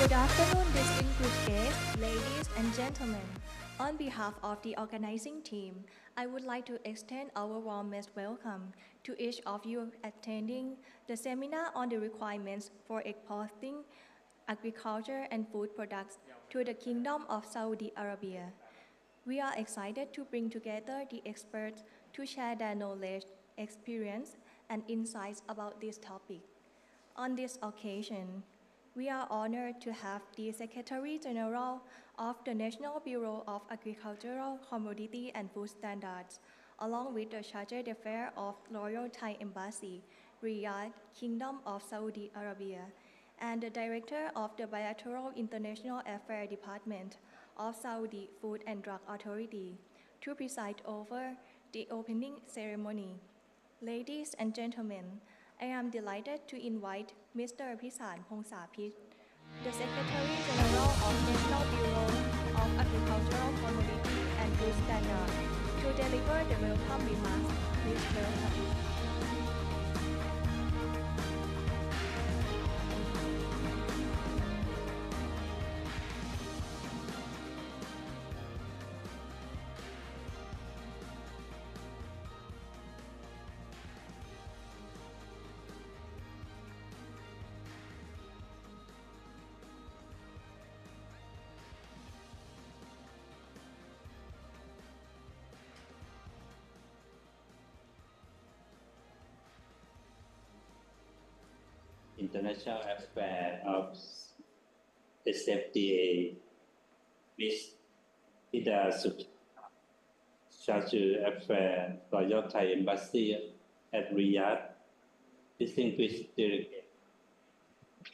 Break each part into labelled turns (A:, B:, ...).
A: Good afternoon, distinguished guests, ladies and gentlemen. On behalf of the organizing team, I would like to extend our warmest welcome to each of you attending the seminar on the requirements for exporting agriculture and food products to the Kingdom of Saudi Arabia. We are excited to bring together the experts to share their knowledge, experience, and insights about this topic. On this occasion, we are honored to have the Secretary General of the National Bureau of Agricultural Commodity and Food Standards, along with the Chargé d'Affaires of Royal Thai Embassy, Riyadh, Kingdom of Saudi Arabia, and the Director of the Bilateral International Affairs Department of Saudi Food and Drug Authority, to preside over the opening ceremony. Ladies and gentlemen, I am delighted to invite Mr. Pisan Pongsaphit, the Secretary General of National Bureau of Agricultural Commodity and Food Standards, to deliver the welcome remarks. Please welcome.
B: International Affairs of SFDA, Ms. Ida Suk, Chargé d'Affaires Royal Thai Embassy at Riyadh, distinguished delegate,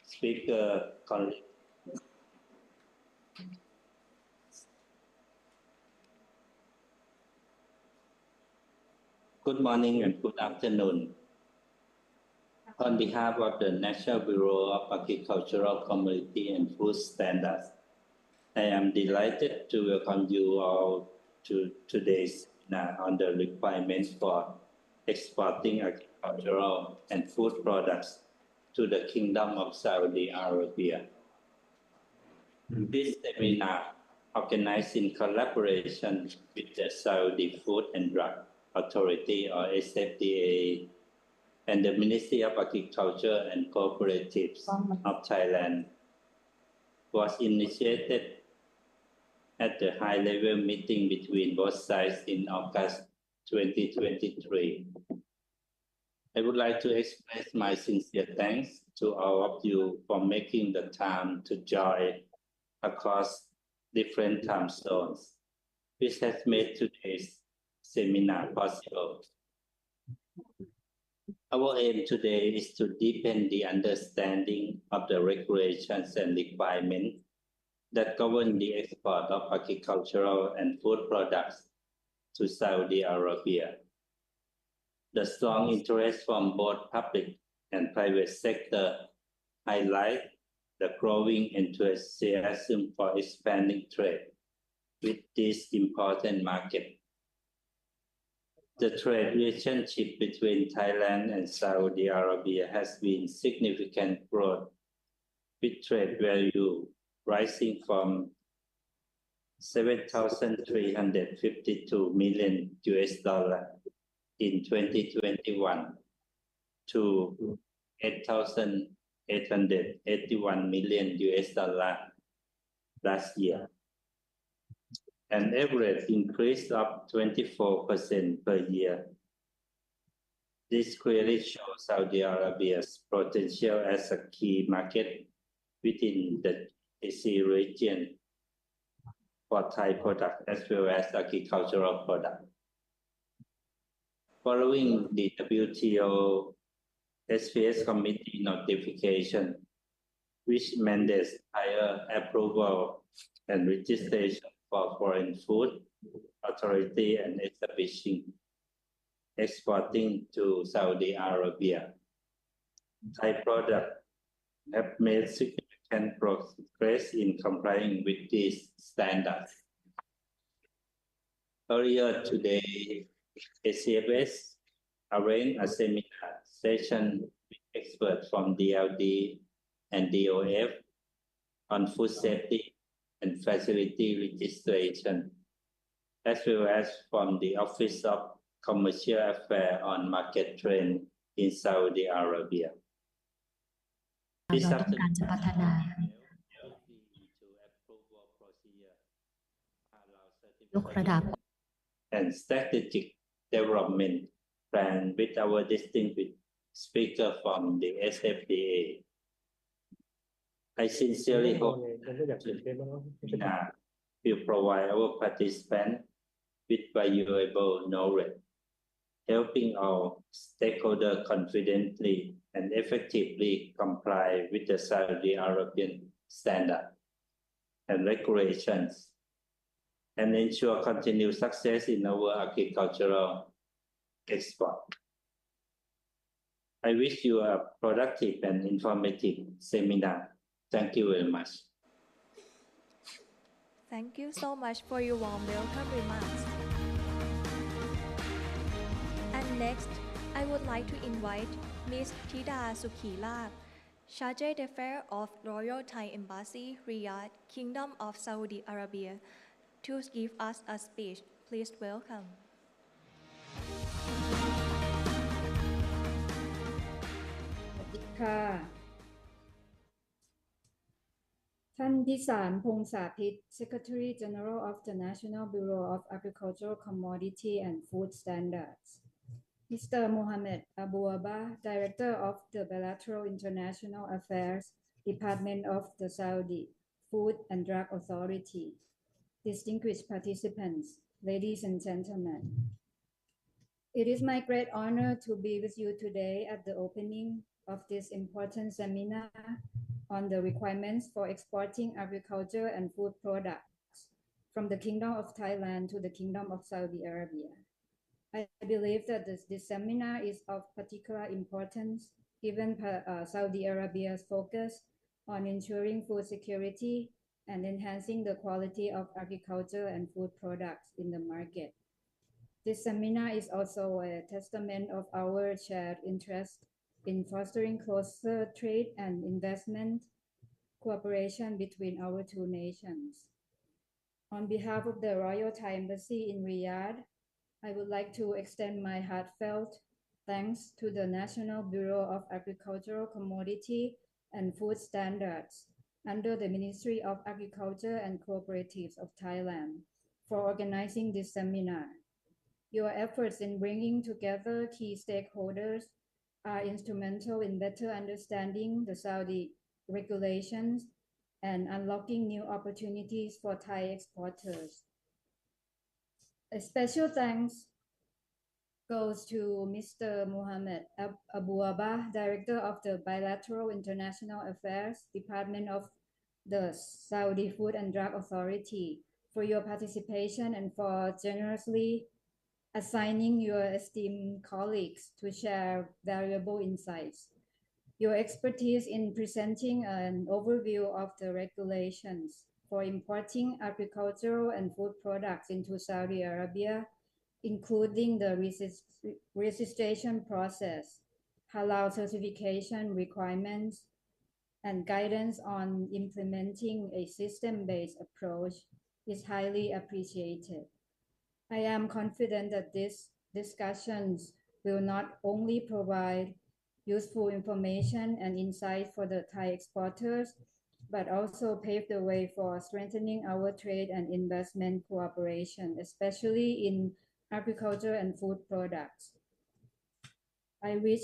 B: speaker, colleague. Good morning and good afternoon. On behalf of the National Bureau of Agricultural Commodity and Food Standards, I am delighted to welcome you all to today's seminar on the requirements for exporting agricultural and food products to the Kingdom of Saudi Arabia. This seminar, organized in collaboration with the Saudi Food and Drug Authority or SFDA and the Ministry of Agriculture and Cooperatives of Thailand, was initiated at the high-level meeting between both sides in August 2023. I would like to express my sincere thanks to all of you for making the time to join across different time zones, which has made today's seminar possible. Our aim today is to deepen the understanding of the regulations and requirements that govern the export of agricultural and food products to Saudi Arabia. The strong interest from both public and private sector highlight the growing enthusiasm for expanding trade with this important market. The trade relationship between Thailand and Saudi Arabia has been significant growth, with trade value rising from $7,352 million in 2021 to $8,881 million last year, an average increase of 24% per year. This clearly shows Saudi Arabia's potential as a key market within the GCC region for Thai products as well as agricultural products. Following the WTO SPS Committee notification, which mandates higher approval and registration for foreign food authority and establishing exporting to Saudi Arabia, Thai products have made significant progress in complying with these standards. Earlier today, ACFS arranged a seminar session with experts from DLD and DOF on food safety and facility registration, as well as from the Office of Commercial Affairs on market trend in Saudi Arabia.
C: เราต้องการจะพัฒนา ยกระดับ
B: and strategic development plan with our distinguished speaker from the SFDA. I sincerely hope that will provide our participants with valuable knowledge, helping our stakeholders confidently and effectively comply with the Saudi Arabian standard and regulations, and ensure continued success in our agricultural export. I wish you a productive and informative seminar. Thank you very much.
A: Thank you so much for your warm welcome remarks. And next, I would like to invite Ms. Thida Sukhilat, Charge d'Affaires of Royal Thai Embassy, Riyadh, Kingdom of Saudi Arabia, to give us a speech. Please welcome.
D: สวัสดีค่ะ ท่านพิสารพงษาพิษ Secretary General of the National Bureau of Agricultural Commodity and Food Standards, Mr. Mohammed Abuabah, Director of the Bilateral International Affairs Department of the Saudi Food and Drug Authority, distinguished participants, ladies and gentlemen. It is my great honor to be with you today at the opening of this important seminar on the requirements for exporting agriculture and food products from the Kingdom of Thailand to the Kingdom of Saudi Arabia. I believe that this seminar is of particular importance given Saudi Arabia's focus on ensuring food security and enhancing the quality of agriculture and food products in the market. This seminar is also a testament of our shared interest in fostering closer trade and investment cooperation between our two nations. On behalf of the Royal Thai Embassy in Riyadh, I would like to extend my heartfelt thanks to the National Bureau of Agricultural Commodity and Food Standards under the Ministry of Agriculture and Cooperatives of Thailand for organizing this seminar. Your efforts in bringing together key stakeholders are instrumental in better understanding the Saudi regulations and unlocking new opportunities for Thai exporters. A special thanks goes to Mr. Mohammed Abuabah, Director of the Bilateral International Affairs Department of the Saudi Food and Drug Authority, for your participation and for generously assigning your esteemed colleagues to share valuable insights. Your expertise in presenting an overview of the regulations for importing agricultural and food products into Saudi Arabia, including the registration process, halal certification requirements, and guidance on implementing a system-based approach, is highly appreciated. I am confident that these discussions will not only provide useful information and insight for the Thai exporters, but also pave the way for strengthening our trade and investment cooperation, especially in agriculture and food products. I wish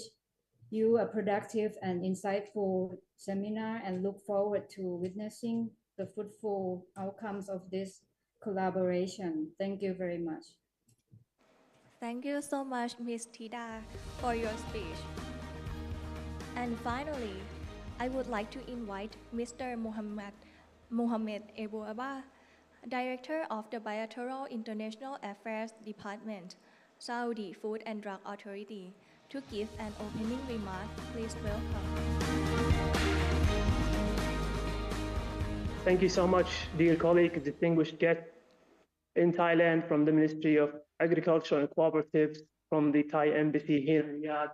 D: you a productive and insightful seminar and look forward to witnessing the fruitful outcomes of this collaboration. Thank you very much.
A: Thank you so much, Ms. Thida, for your speech. And finally, I would like to invite Mr. Mohammed Abuabah, Director of the Bilateral International Affairs Department, Saudi Food and Drug Authority, to give an opening remark. Please welcome.
E: Thank you so much, dear colleague, distinguished guest in Thailand from the Ministry of Agriculture and Cooperatives from the Thai Embassy here in Riyadh.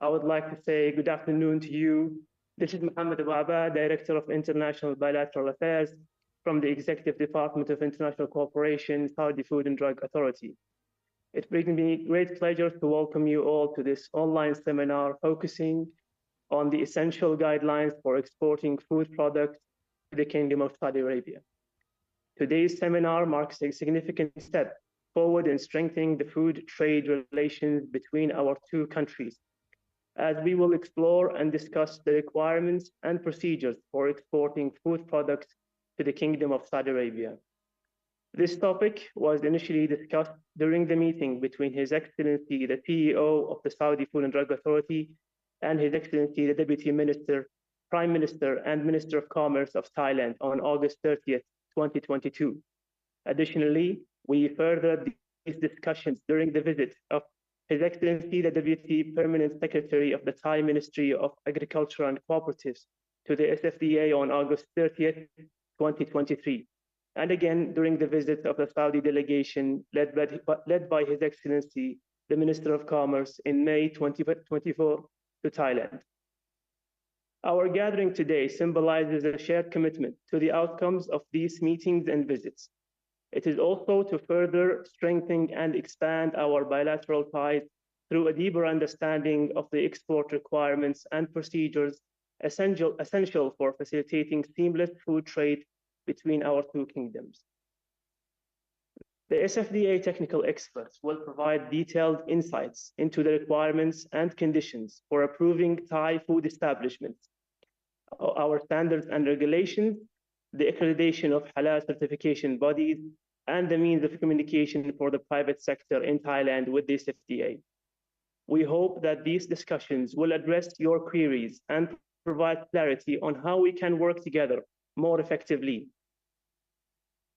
E: I would like to say good afternoon to you, This is Mohammed Abuabah, Director of International Bilateral Affairs from the Executive Department of International Cooperation, Saudi Food and Drug Authority. It brings me great pleasure to welcome you all to this online seminar focusing on the essential guidelines for exporting food products to the Kingdom of Saudi Arabia. Today's seminar marks a significant step forward in strengthening the food trade relations between our two countries, as we will explore and discuss the requirements and procedures for exporting food products to the Kingdom of Saudi Arabia. This topic was initially discussed during the meeting between His Excellency, the CEO of the Saudi Food and Drug Authority, and His Excellency, the Deputy Minister, Prime Minister, and Minister of Commerce of Thailand on August 30th, 2022. Additionally, we furthered these discussions during the visit of His Excellency, the Deputy Permanent Secretary of the Thai Ministry of Agriculture and Cooperatives to the SFDA on August 30th, 2023. And again, during the visit of the Saudi delegation led by His Excellency, the Minister of Commerce in May 2024 to Thailand. Our gathering today symbolizes a shared commitment to the outcomes of these meetings and visits. It is also to further strengthen and expand our bilateral ties through a deeper understanding of the export requirements and procedures essential for facilitating seamless food trade between our two kingdoms. The SFDA technical experts will provide detailed insights into the requirements and conditions for approving Thai food establishments, our standards and regulations, the accreditation of halal certification bodies, and the means of communication for the private sector in Thailand with the SFDA. We hope that these discussions will address your queries and provide clarity on how we can work together more effectively.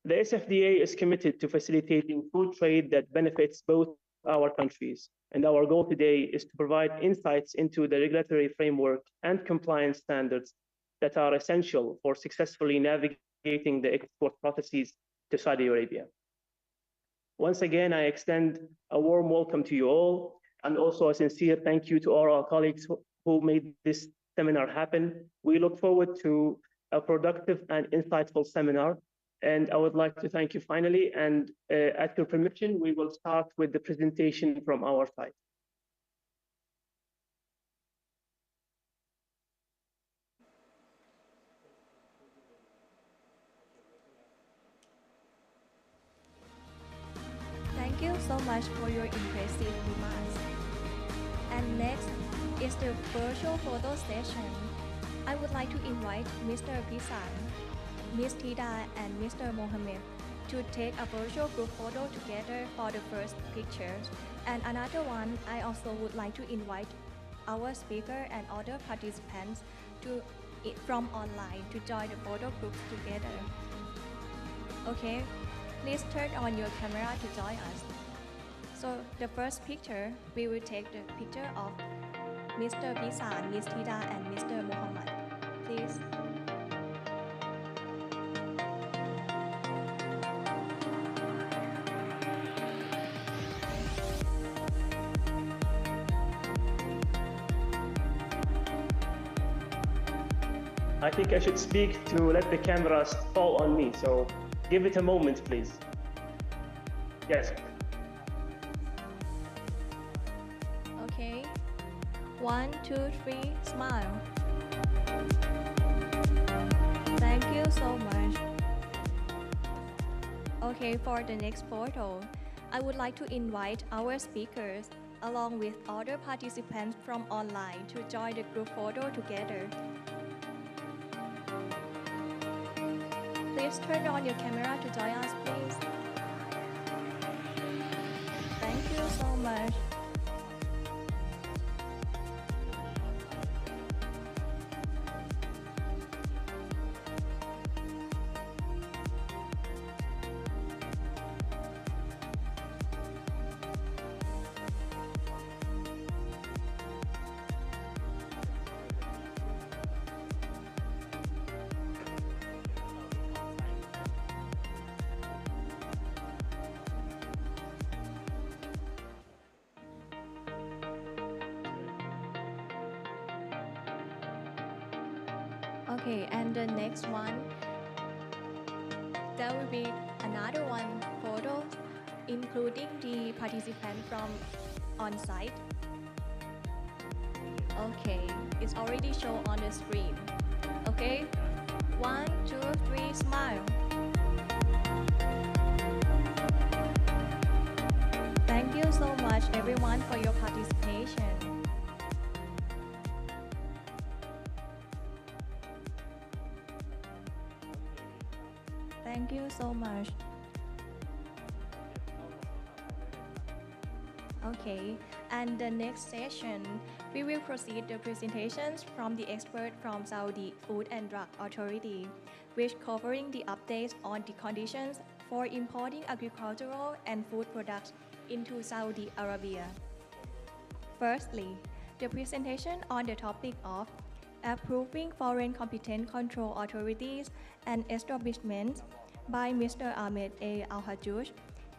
E: The SFDA is committed to facilitating food trade that benefits both our countries, and our goal today is to provide insights into the regulatory framework and compliance standards that are essential for successfully navigating the export processes to Saudi Arabia. Once again, I extend a warm welcome to you all, and also a sincere thank you to all our colleagues who made this seminar happen. We look forward to a productive and insightful seminar. And I would like to thank you finally. And at your permission, we will start with the presentation from our side.
A: Thank you so much for your impressive remarks. And next is the virtual photo session. I would like to invite Mr. Pisan, Ms. Tida, and Mr. Mohammed to take a virtual group photo together for the first picture. And another one, I also would like to invite our speaker and other participants from online to join the photo groups together. Okay, please turn on your camera to join us. So the first picture, we will take the picture of Mr. Pisan, Ms. Tida, and Mr. Mohammed. Please.
E: I think I should speak to let the cameras fall on me, so give it a moment, please. Yes.
A: Okay. 1, 2, 3, smile. Thank you so much. Okay, for the next photo, I would like to invite our speakers along with other participants from online to join the group photo together. Please turn on your camera to join us, please. Thank you so much. Okay, and the next one, there will be another one photo, including the participant from on site. Okay, it's already shown on the screen. Okay, 1, 2, 3, smile. Thank you so much, everyone, for your participation. Thank you so much. Okay, and the next session, we will proceed the presentations from the expert from Saudi Food and Drug Authority, which covering the updates on the conditions for importing agricultural and food products into Saudi Arabia. Firstly, the presentation on the topic of approving foreign competent control authorities and establishments by Mr. Mohammed A. Al-Hajjouj,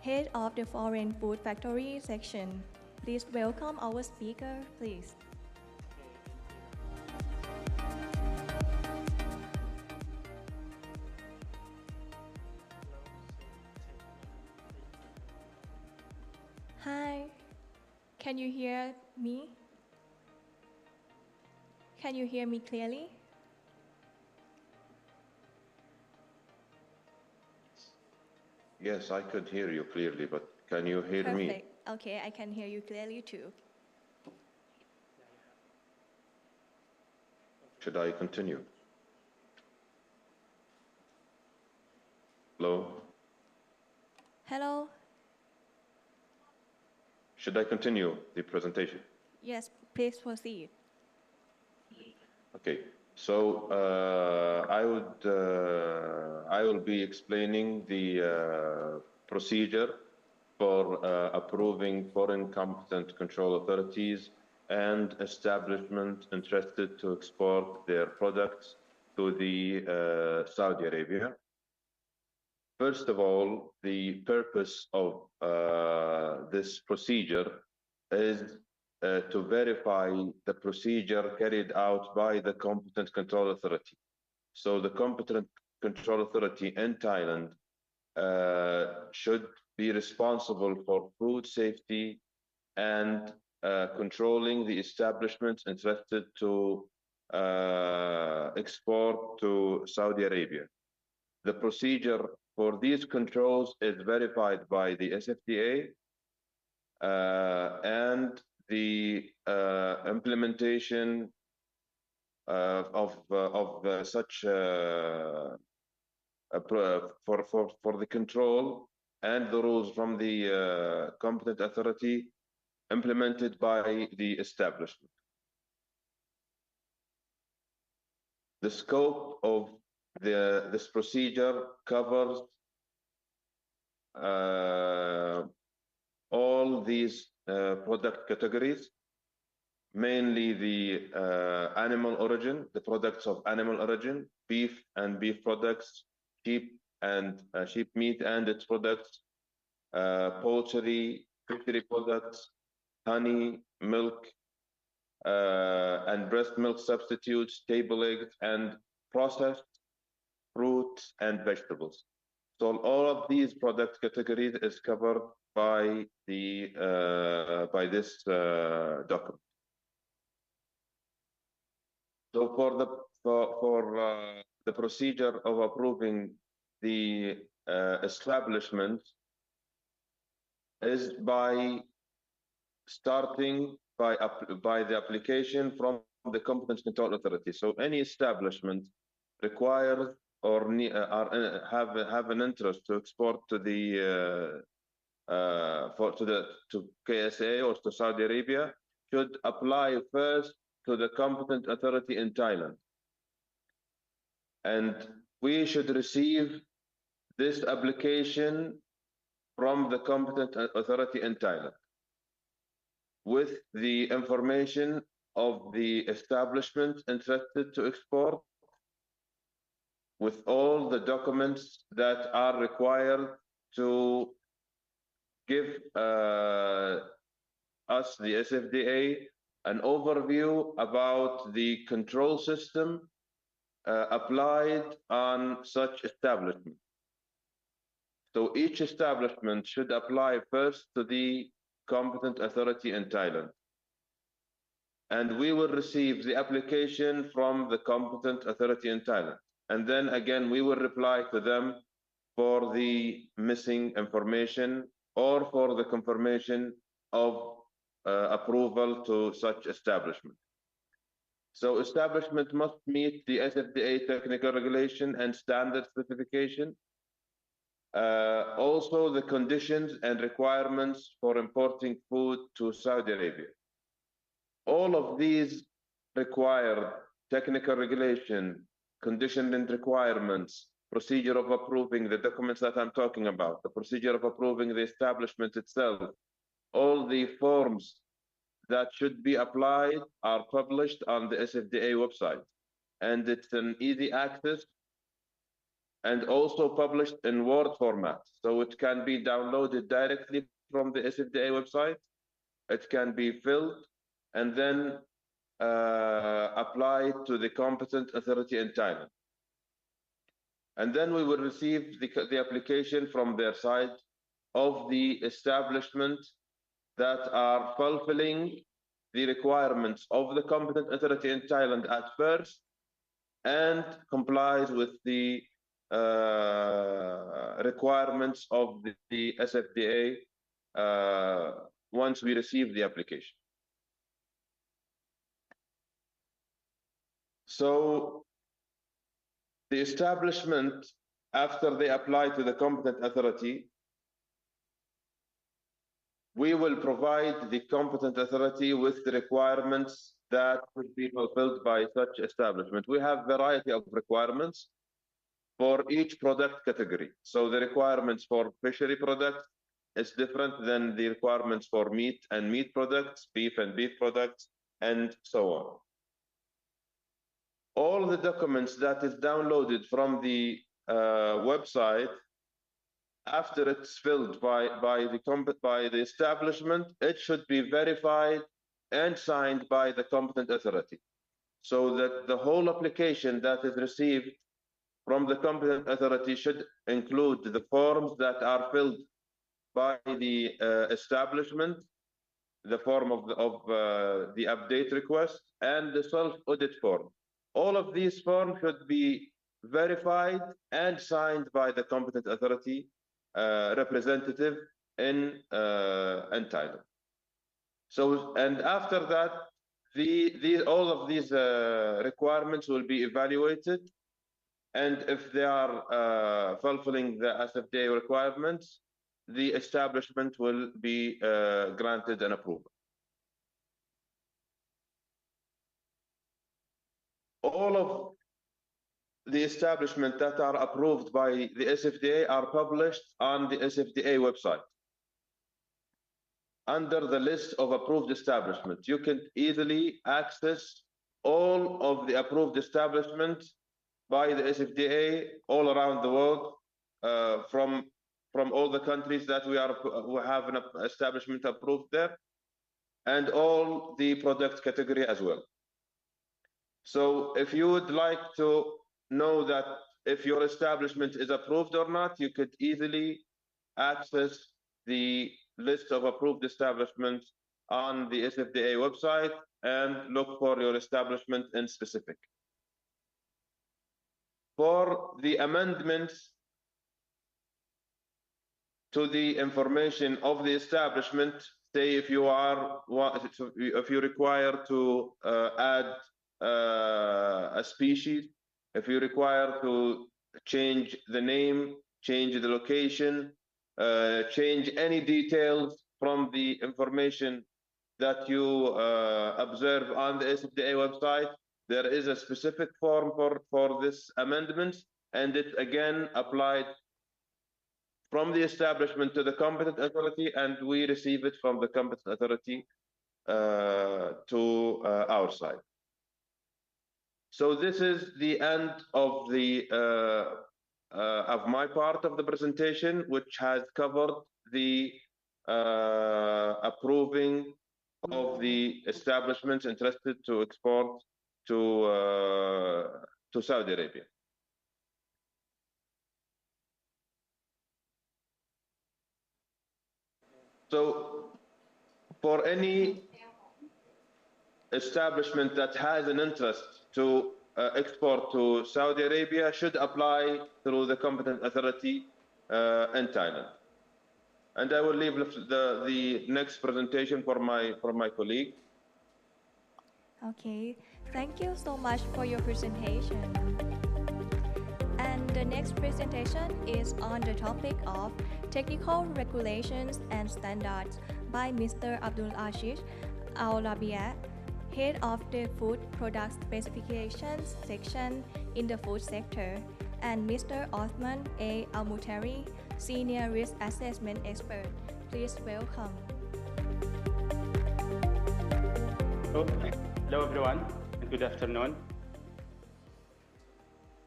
A: Head of the Foreign Food Factory Section. Please welcome our speaker, please. Hi, can you hear me? Can you hear me clearly?
F: Yes, I could hear you clearly, but can you hear me?
A: Perfect. Okay, I can hear you clearly too.
F: Should I continue? Hello?
A: Hello?
F: Should I continue the presentation?
A: Yes, please proceed.
F: Okay, so I will be explaining the procedure for approving foreign competent control authorities and establishment interested to export their products to the Saudi Arabia. First of all, the purpose of this procedure is to verify the procedure carried out by the competent control authority. So the competent control authority in Thailand should be responsible for food safety and controlling the establishments interested to export to Saudi Arabia. The procedure for these controls is verified by the SFDA and the implementation of such for the control and the rules from the competent authority implemented by the establishment. The scope of this procedure covers all these product categories, mainly the animal origin, the products of animal origin, beef and beef products, sheep and sheep meat and its products, poultry, fishery products, honey, milk, and breast milk substitutes, table eggs, and processed fruits and vegetables. So all of these product categories is covered by the by this document. So for the procedure of approving the establishment is by starting by the application from the competent control authority. So any establishment requires or have an interest to export to the to KSA or to Saudi Arabia should apply first to the competent authority in Thailand, and we should receive this application from the competent authority in Thailand with the information of the establishment interested to export, with all the documents that are required to give us, the SFDA, an overview about the control system applied on such establishment. So each establishment should apply first to the competent authority in Thailand. And we will receive the application from the competent authority in Thailand. And then again, we will reply to them for the missing information or for the confirmation of approval to such establishment. So establishment must meet the SFDA technical regulation and standard specification. Also the conditions and requirements for importing food to Saudi Arabia. All of these require technical regulation, conditions and requirements, procedure of approving the documents that I'm talking about, the procedure of approving the establishment itself, all the forms that should be applied are published on the SFDA website. And it's an easy access and also published in Word format. So it can be downloaded directly from the SFDA website. It can be filled and then applied to the competent authority in Thailand. And then we will receive the application from their side of the establishment that are fulfilling the requirements of the competent authority in Thailand at first and complies with the requirements of the SFDA once we receive the application. So the establishment, after they apply to the competent authority, we will provide the competent authority with the requirements that would be fulfilled by such establishment. We have a variety of requirements for each product category. So the requirements for fishery products is different than the requirements for meat and meat products, beef and beef products, and so on. All the documents that is downloaded from the website, after it's filled by the establishment, it should be verified and signed by the competent authority, so that the whole application that is received from the competent authority should include the forms that are filled by the establishment, the form of the update request, and the self-audit form. All of these forms should be verified and signed by the competent authority representative in Thailand. So, and after that, all of these requirements will be evaluated, and if they are fulfilling the SFDA requirements, the establishment will be granted an approval. All of the establishments that are approved by the SFDA are published on the SFDA website under the list of approved establishments. You can easily access all of the approved establishments by the SFDA all around the world, from all the countries that we have an establishment approved there, and all the product category as well. So if you would like to know that if your establishment is approved or not, you could easily access the list of approved establishments on the SFDA website and look for your establishment in specific. For the amendments to the information of the establishment, say if you require to add a species, if you require to change the name, change the location, change any details from the information that you observe on the SFDA website, there is a specific form for this amendment, and it again applied from the establishment to the competent authority, and we receive it from the competent authority to our side. So this is the end of my part of the presentation, which has covered the approving of the establishments interested to export to to Saudi Arabia. So for any establishment that has an interest to export to Saudi Arabia should apply through the competent authority in Thailand. And I will leave the next presentation for my colleague.
A: Okay, thank you so much for your presentation. And the next presentation is on the topic of technical regulations and standards by Mr. Abdul Ashish Al-Rabia, Head of the Food Product Specifications section in the food sector, and Mr. Osman A. Al-Mutari, Senior Risk Assessment Expert. Please welcome.
G: Hello everyone, and good afternoon.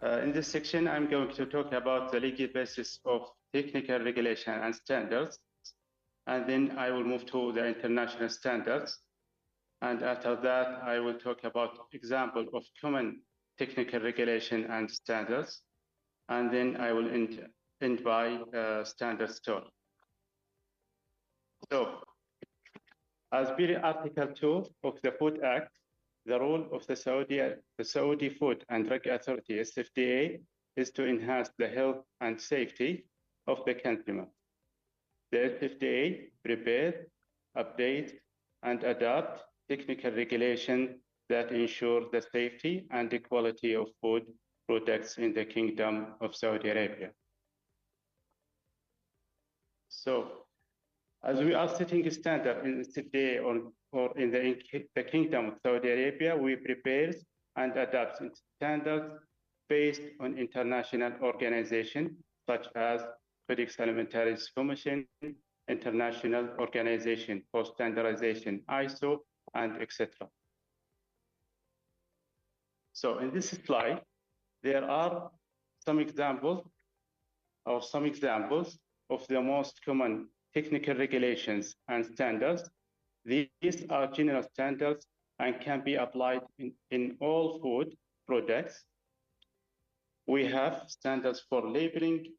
G: In this section, I'm going to talk about the legal basis of technical regulation and standards, and then I will move to the international standards. And after that, I will talk about example of common technical regulation and standards, and then I will end by standards talk. So, as per Article 2 of the Food Act, the role of the Saudi Food and Drug Authority, SFDA, is to enhance the health and safety of the consumer. The SFDA prepare, update, and adapt technical regulation that ensure the safety and the quality of food products in the Kingdom of Saudi Arabia. So, as we are setting a standard in SFDA or in the Kingdom of Saudi Arabia, we prepare and adapt standards based on international organizations such as Codex Alimentarius Commission, International Organization for Standardization, ISO, and etc. So in this slide, there are some examples of the most common technical regulations and standards. These are general standards and can be applied in all food products. We have standards for labeling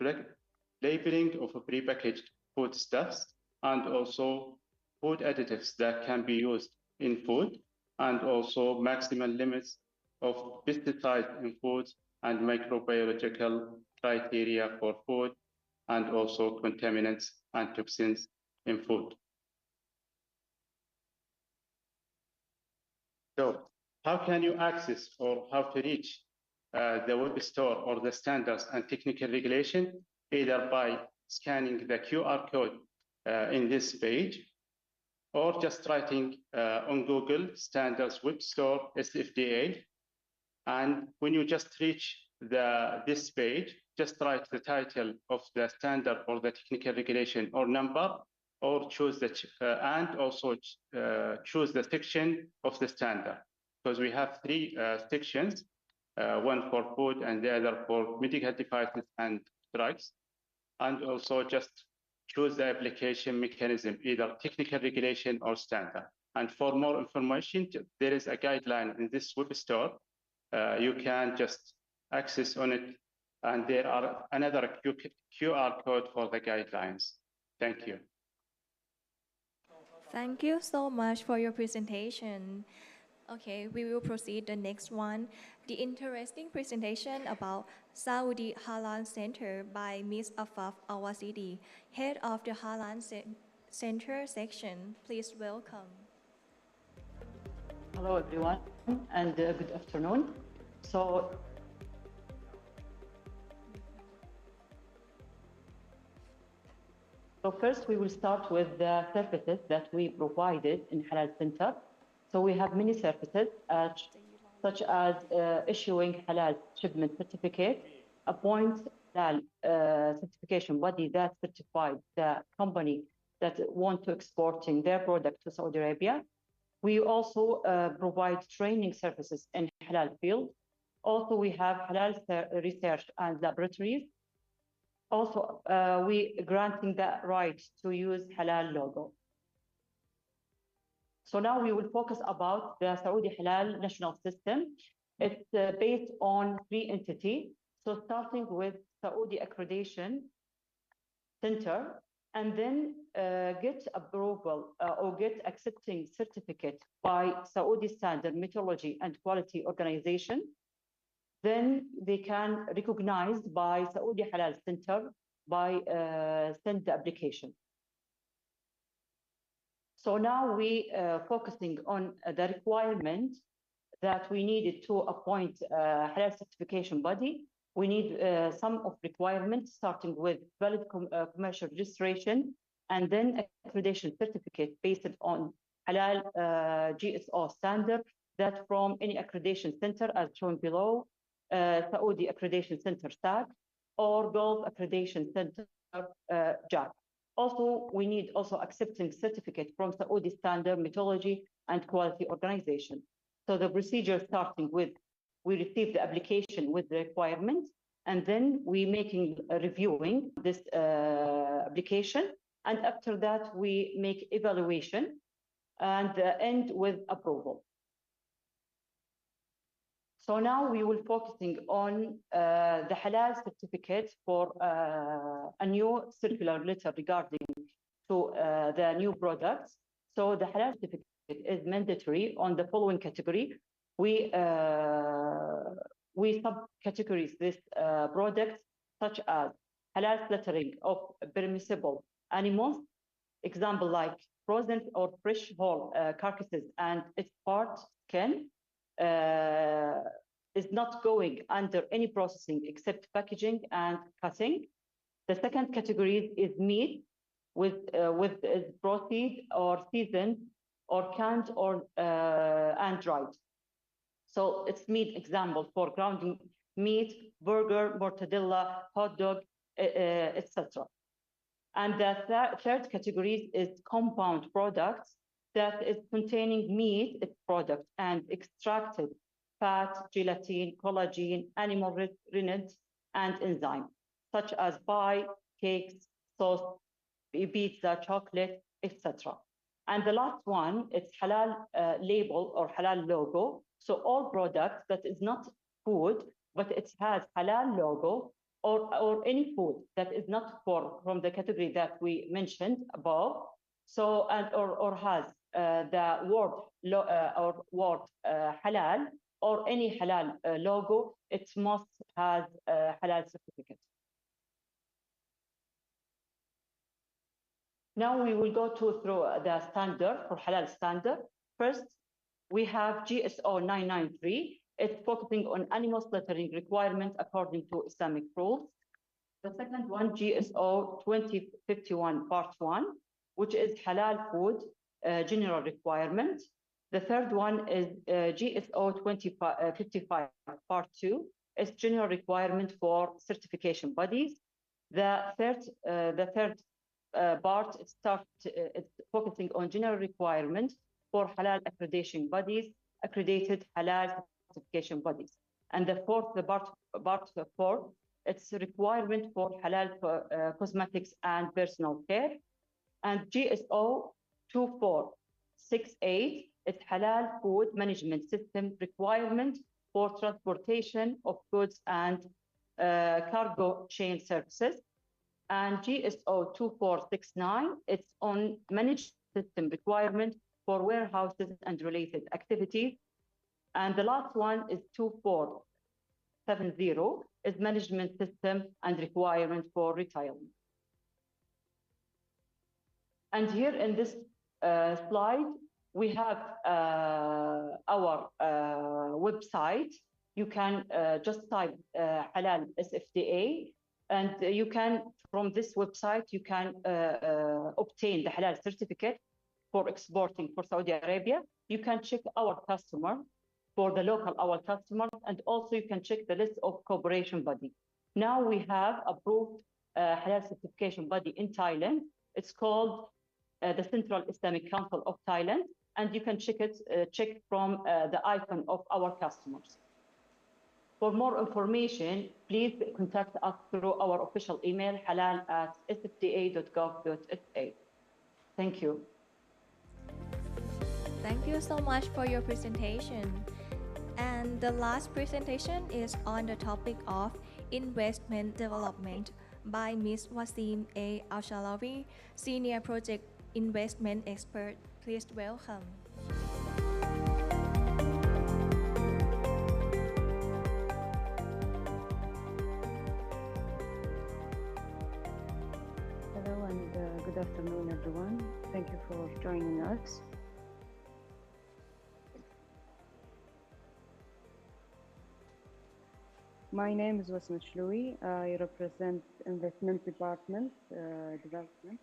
G: of prepackaged foodstuffs and also food additives that can be used in food, and also maximum limits of pesticides in foods and microbiological criteria for food, and also contaminants and toxins in food. So how can you access or how to reach the web store or the standards and technical regulation? Either by scanning the QR code in this page, or just writing on Google Standards Web Store SFDA. And when you just reach this page, just write the title of the standard or the technical regulation or number, or choose and also choose the section of the standard, because we have three sections, one for food and the other for medical devices and drugs, and also just choose the application mechanism, either technical regulation or standard. And for more information, there is a guideline in this web store. You can just access on it, and there are another QR code for the guidelines. Thank you.
A: Thank you so much for your presentation. Okay, we will proceed the next one. The interesting presentation about Saudi Halal Center by Ms. Afaf Awasidi, Head of the Halal Center section. Please welcome.
H: Hello everyone, and good afternoon. So first we will start with the services that we provided in Halal Center. So we have many services such as issuing Halal shipment certificate, appoint Halal certification body that certified the company that want to exporting their product to Saudi Arabia. We also provide training services in Halal field. Also, we have Halal research and laboratories. Also, we granting the right to use Halal logo. So now we will focus about the Saudi Halal national system. It's based on 3 entities. So starting with Saudi Accreditation Center, and then get approval or get accepting certificate by Saudi Standard Metrology and Quality Organization. Then they can recognized by Saudi Halal Center by send the application. So now we focusing on the requirement that we needed to appoint a halal certification body. We need some of requirements starting with valid commercial registration and then accreditation certificate based on halal GSO standard that from any accreditation center as shown below, Saudi Accreditation Center SAC or Gulf Accreditation Center JAC. Also, we need also accepting certificate from Saudi Standard Metrology and Quality Organization. So the procedure starting with, we receive the application with the requirements, and then we making reviewing this application. And after that, we make evaluation and end with approval. So now we will focusing on the halal certificate for a new circular letter regarding to the new products. So the halal certificate is mandatory on the following category. We subcategories this products such as halal slaughtering of permissible animals, example like frozen or fresh whole carcasses and its part skin is not going under any processing except packaging and cutting. The second category is meat with processed or seasoned or canned or and dried. So it's meat example for ground meat, burger, mortadella, hot dog, etc. And the third category is compound products that is containing meat product and extracted fat, gelatin, collagen, animal rennet, and enzyme, such as pie, cakes, sauce, pizza, chocolate, etc. And the last one is halal label or halal logo. So all products that is not food, but it has halal logo or any food that is not from the category that we mentioned above. So and or has the word halal or any halal logo, it must have a halal certificate. Now we will go through the standard for halal standard. First, we have GSO 993. It's focusing on animal slaughtering requirements according to Islamic rules. The second one, GSO 2051 Part 1, which is halal food general requirement. The third one is GSO 2055 Part 2. It's general requirement for certification bodies. The third part it's focusing on general requirement for halal accreditation bodies, accredited halal certification bodies. And the fourth, the part 4, it's a requirement for halal cosmetics and personal care. And GSO 2468, it's halal food management system requirement for transportation of goods and cargo chain services. And GSO 2469, it's on managed system requirement for warehouses and related activities. And the last one is 2470, is management system and requirement for retailing. And here in this slide, we have our website. You can just type halal SFDA, and you can, from this website, you can obtain the halal certificate for exporting for Saudi Arabia. You can check our customer for the local, our customers, and also you can check the list of cooperation body. Now we have approved halal certification body in Thailand. It's called the Central Islamic Council of Thailand, and you can check it, check from the icon of our customers. For more information, please contact us through our official email, halal@sfda.gov.sa. Thank you.
A: Thank you so much for your presentation. And the last presentation is on the topic of investment development by Ms. Wasim A. Al-Shalawi, Senior Project Investment Expert. Please welcome.
I: Hello and good afternoon, everyone. Thank you for joining us. My name is Wasim Shloui. I represent Investment Department Development,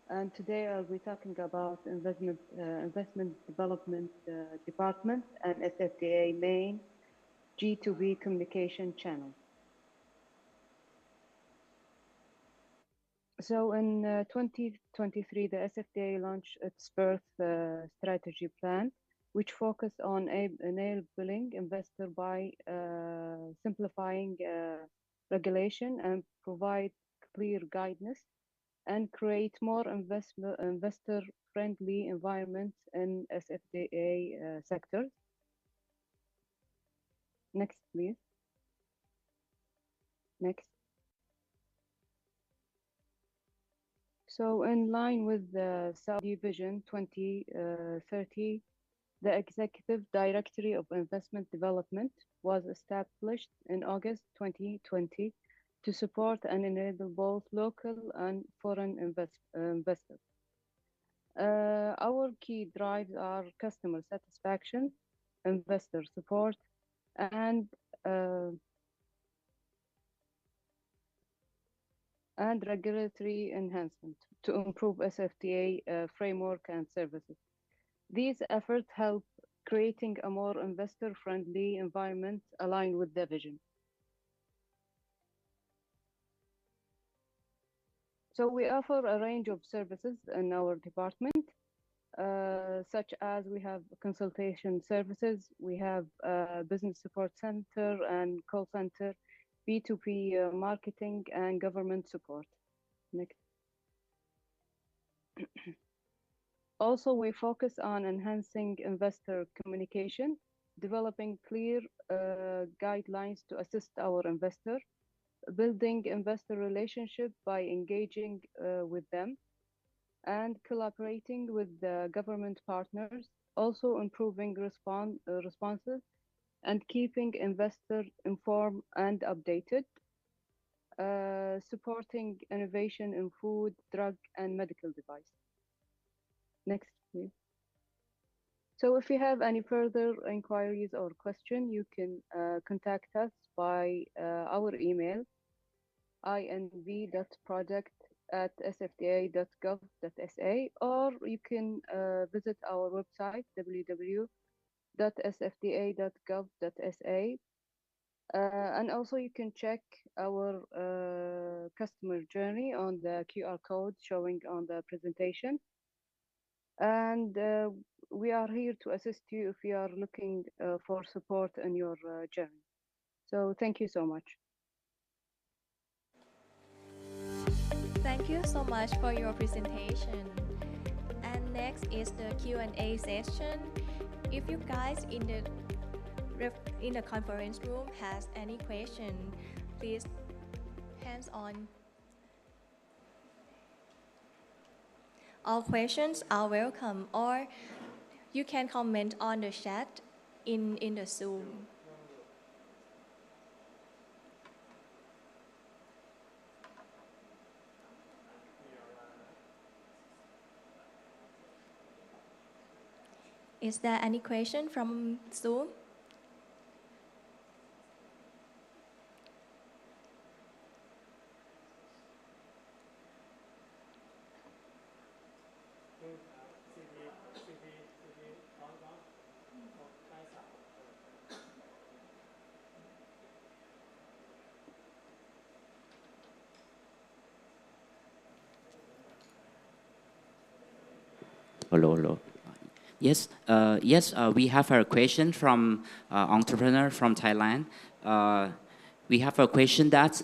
I: and today I'll be talking about Investment Development Department and SFDA main G2B communication channel. So in 2023, the SFDA launched its first strategy plan, which focused on enabling investor by simplifying regulation and provide clear guidance and create more investor-friendly environments in SFDA sectors. Next, please. Next. So in line with the Saudi Vision 2030, the Executive Directorate of Investment Development was established in August 2020 to support and enable both local and foreign investors. Our key drives are customer satisfaction, investor support, and regulatory enhancement to improve SFDA framework and services. These efforts help creating a more investor-friendly environment aligned with the vision. So we offer a range of services in our department, such as we have consultation services, we have business support center and call center, B2B marketing and government support. Next. Also, we focus on enhancing investor communication, developing clear guidelines to assist our investor, building investor relationship by engaging with them, and collaborating with the government partners, also improving responses and keeping investors informed and updated, supporting innovation in food, drug, and medical device. Next, please. So if you have any further inquiries or questions, you can contact us by our email, inv.project@sfda.gov.sa, or you can visit our website, www.sfda.gov.sa. And also you can check our customer journey on the QR code showing on the presentation. And we are here to assist you if you are looking for support in your journey. So thank you so much.
A: Thank you so much for your presentation. And next is the Q&A session. If you guys in the conference room has any question, please hands on. All questions are welcome, or you can comment on the chat in the Zoom. Is there any question from Zoom?
J: Hello. Yes, we have a question from entrepreneur from Thailand. We have a question that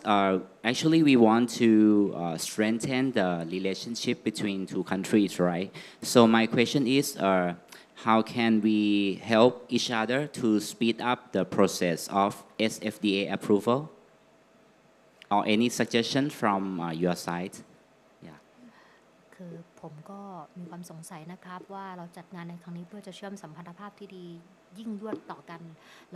J: actually we want to strengthen the relationship between two countries, right? So my question is, how can we help each other to speed up the process of SFDA approval? Or any suggestion from your side? Yeah.
C: คือผมก็มีความสงสัยนะครับว่าเราจัดงานในครั้งนี้เพื่อจะเชื่อมสัมพันธภาพที่ดียิ่งยวดต่อกัน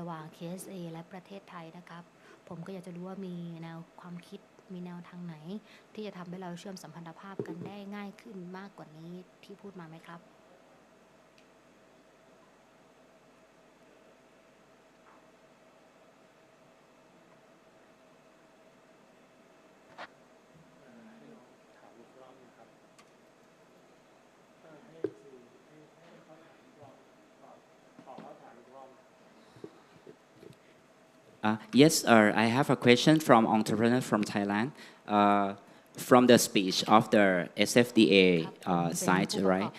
C: ระหว่าง KSA และประเทศไทยนะครับผมก็อยากจะรู้ว่ามีแนวความคิดมีแนวทางไหนที่จะทำให้เราเชื่อมสัมพันธภาพกันได้ง่ายขึ้นมากกว่านี้ที่พูดมาไหมครับ
J: Yes, I have a question from entrepreneur from Thailand. From the speech of the SFDA side, right?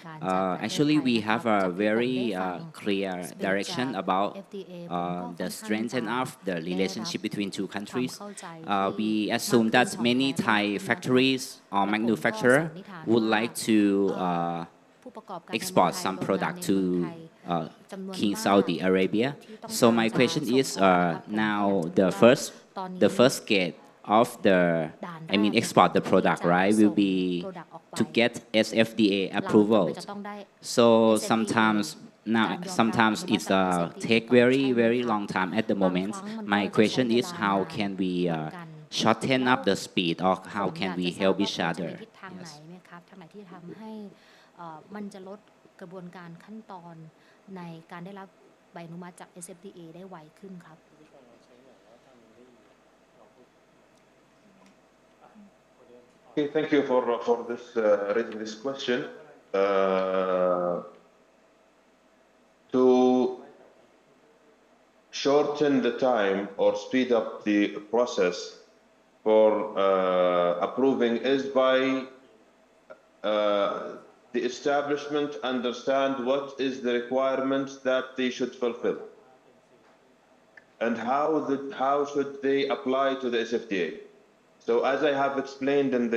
J: Actually, we have a very clear direction about the strengthening of the relationship between two countries. We assume that many Thai factories or manufacturers would like to export some product to King Saudi Arabia. So my question is now the first gate of the export the product, right, will be to get SFDA approval. So sometimes it's take very long time at the moment. My question is how can we shorten up the speed or how can we help each other? Yes.
C: มันจะลดกระบวนการขั้นตอนในการได้รับใบอนุมัติจาก SFDA ได้ไวขึ้นครับ
F: Okay, thank you for this raising this question. To shorten the time or speed up the process for approving is by the establishment understand what is the requirements that they should fulfill and how should they apply to the SFDA. So as I have explained in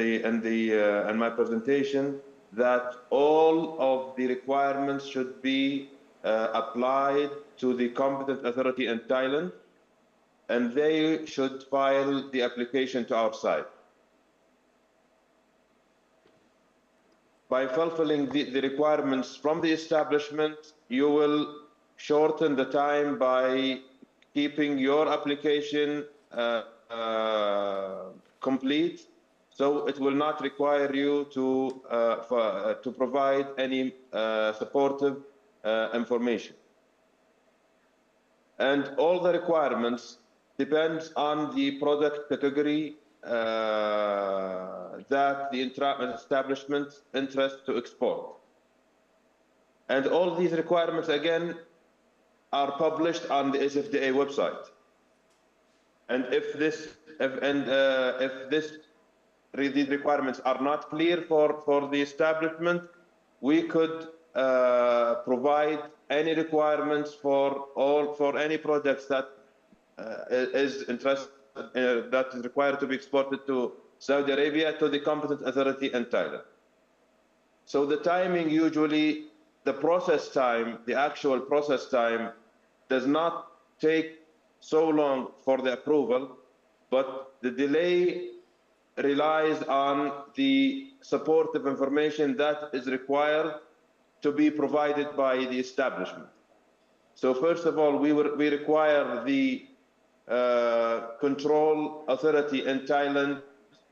F: my presentation, that all of the requirements should be applied to the competent authority in Thailand, and they should file the application to our side. By fulfilling the requirements from the establishment, you will shorten the time by keeping your application complete, so it will not require you to provide any supportive information. And all the requirements depends on the product category that the establishment interest to export. And all these requirements again are published on the SFDA website. And if these requirements are not clear for the establishment, we could provide any requirements for any products that that is required to be exported to Saudi Arabia to the competent authority in Thailand. So the timing usually, the process time, the actual process time does not take so long for the approval, but the delay relies on the supportive information that is required to be provided by the establishment. So first of all, we require the control authority in Thailand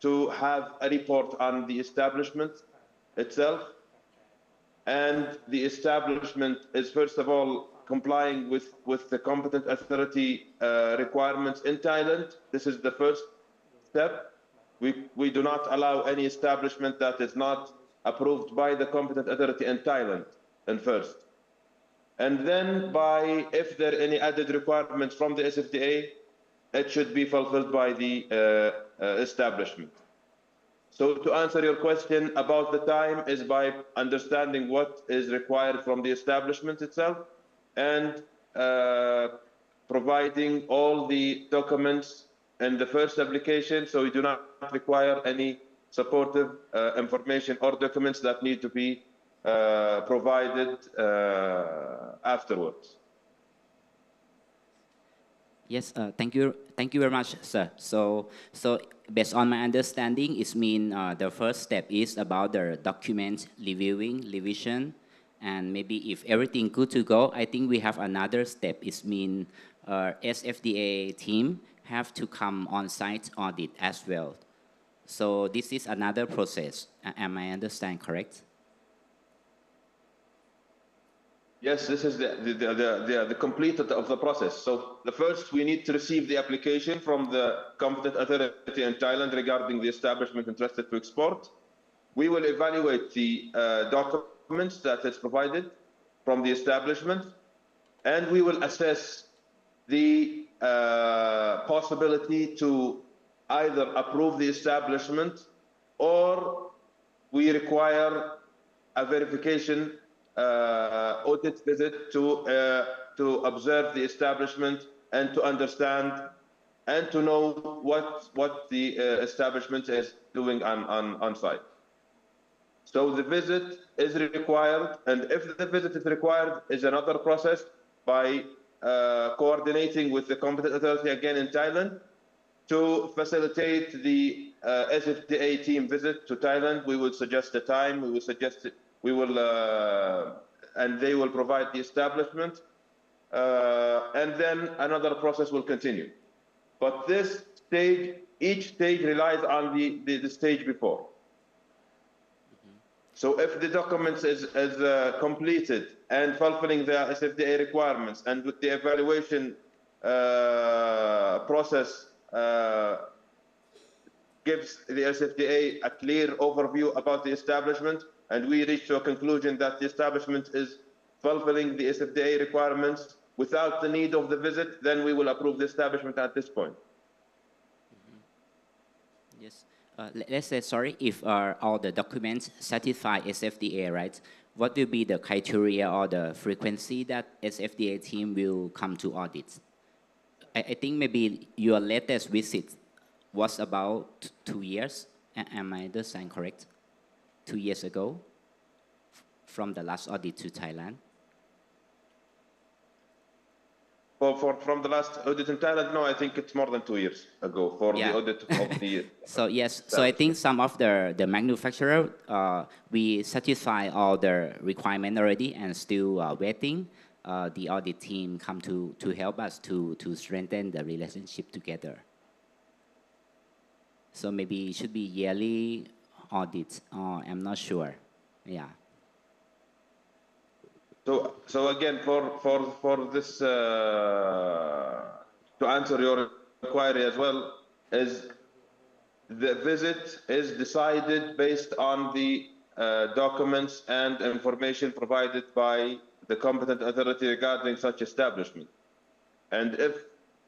F: to have a report on the establishment itself. And the establishment is first of all complying with the competent authority requirements in Thailand. This is the first step. We do not allow any establishment that is not approved by the competent authority in Thailand first. And then if there are any added requirements from the SFDA, it should be fulfilled by the establishment. So to answer your question about the time is by understanding what is required from the establishment itself and providing all the documents in the first application, so we do not require any supportive information or documents that need to be provided afterwards.
J: Yes, thank you very much, sir. So based on my understanding, it means the first step is about the document reviewing, revision, and maybe if everything good to go, I think we have another step. It means SFDA team have to come on site audit as well. So this is another process. Am I understand correct?
F: Yes, this is the complete of the process. So the first, we need to receive the application from the competent authority in Thailand regarding the establishment interested to export. We will evaluate the documents that is provided from the establishment, and we will assess the possibility to either approve the establishment or we require a verification audit visit to observe the establishment and to understand and to know what the establishment is doing on site. So the visit is required, and if the visit is required, is another process by coordinating with the competent authority again in Thailand to facilitate the SFDA team visit to Thailand. We will suggest the time, we will suggest it, we will, and they will provide the establishment, and then another process will continue. But this stage, each stage relies on the stage before. So if the documents is completed and fulfilling the SFDA requirements, and with the evaluation process gives the SFDA a clear overview about the establishment, and we reach to a conclusion that the establishment is fulfilling the SFDA requirements without the need of the visit, then we will approve the establishment at this point.
J: Yes. Let's say, sorry, if all the documents satisfy SFDA, right? What will be the criteria or the frequency that SFDA team will come to audit? I think maybe your latest visit was about 2 years. Am I understand correct? 2 years ago, from the last audit to Thailand.
F: From the last audit in Thailand, no, I think it's more than 2 years ago for the audit of the.
J: So yes, so I think some of the manufacturer we satisfy all the requirement already and still waiting. The audit team come to help us to strengthen the relationship together. So maybe it should be yearly audit, or I'm not sure. Yeah.
F: So again, for this, to answer your inquiry as well, is the visit is decided based on the documents and information provided by the competent authority regarding such establishment. And if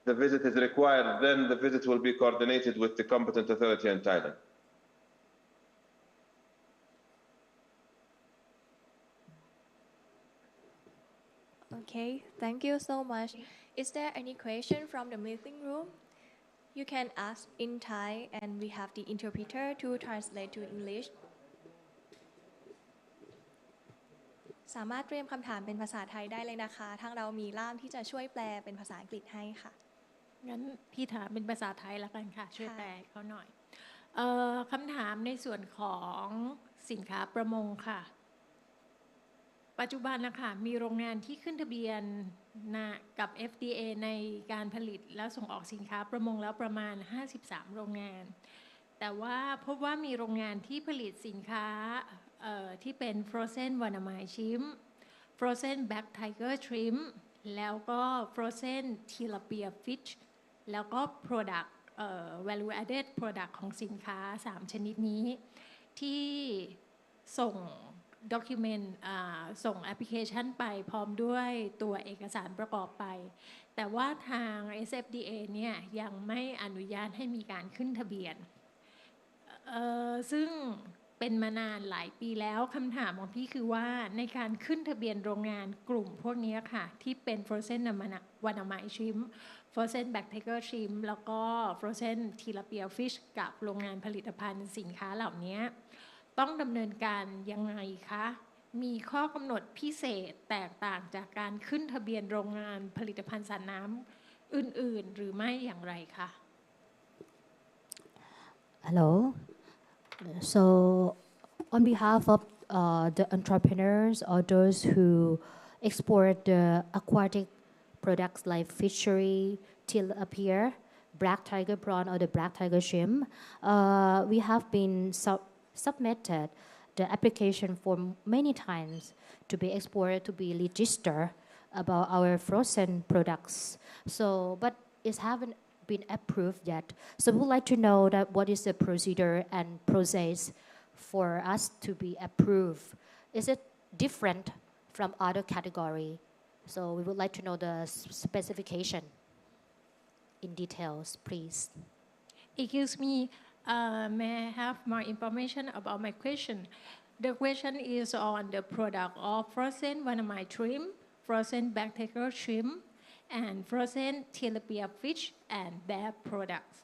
F: the visit is required, then the visit will be coordinated with the competent authority in Thailand.
A: Okay, thank you so much. Is there any question from the meeting room? You can ask in Thai and we have the interpreter to translate to English. สามารถเตรียมคำถามเป็นภาษาไทยได้เลยนะคะทางเรามีล่ามที่จะช่วยแปลเป็นภาษาอังกฤษให้ค่ะ
K: งั้นพี่ถามเป็นภาษาไทยแล้วกันค่ะช่วยแปลเขาหน่อยคำถามในส่วนของสินค้าประมงค่ะปัจจุบันนะคะมีโรงงานที่ขึ้นทะเบียนกับ FDA ในการผลิตและส่งออกสินค้าประมงแล้วประมาณ53โรงงานแต่ว่าพบว่ามีโรงงานที่ผลิตสินค้าที่เป็น frozen วานาไมชิม frozen black tiger shrimp แล้วก็ frozen tilapia fish แล้วก็ product value added product ของสินค้า3ชนิดนี้ที่ส่งdocument ส่งแอปพลิเคชันไปพร้อมด้วยตัวเอกสารประกอบไปแต่ว่าทาง SFDA เนี่ยยังไม่อนุญาตให้มีการขึ้นทะเบียนซึ่งเป็นมานานหลายปีแล้วคำถามของพี่คือว่าในการขึ้นทะเบียนโรงงานกลุ่มพวกนี้ค่ะที่เป็น frozen วานาไมชิม frozen black tiger shrimp แล้วก็ frozen tilapia fish กับโรงงานผลิตภัณฑ์สินค้าเหล่านี้ต้องดำเนินการยังไงคะ มีข้อกำหนดพิเศษแตกต่างจากการขึ้นทะเบียนโรงงานผลิตภัณฑ์สัตว์น้ำอื่นๆหรือไม่อย่างไรคะ
C: Hello. So, on behalf of the entrepreneurs or those who export the aquatic products like fishery, tilapia, black tiger prawn, or the black tiger shrimp, we have been submitted the application for many times to be exported, to be registered about our frozen products. So, but it haven't been approved yet. So we would like to know that what is the procedure and process for us to be approved. Is it different from other category? So we would like to know the specification in details, please.
K: Excuse me, may I have more information about my question? The question is on the product of frozen Vanamai shrimp, frozen black tiger shrimp, and frozen tilapia fish and their products.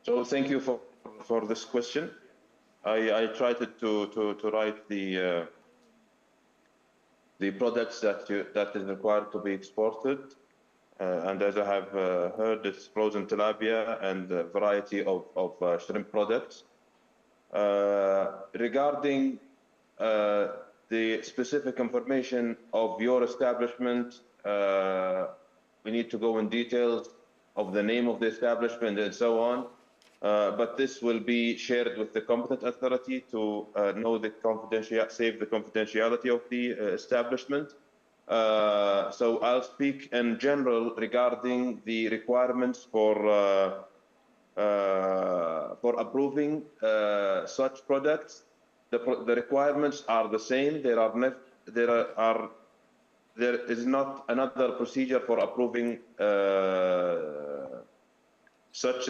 F: So thank you for this question. I tried to write the products that is required to be exported, and as I have heard, it's frozen tilapia and a variety of shrimp products. Regarding the specific information of your establishment, we need to go in details of the name of the establishment and so on. But this will be shared with the competent authority to know the save the confidentiality of the establishment. So I'll speak in general regarding the requirements for approving such products. The requirements are the same. There is not another procedure for approving such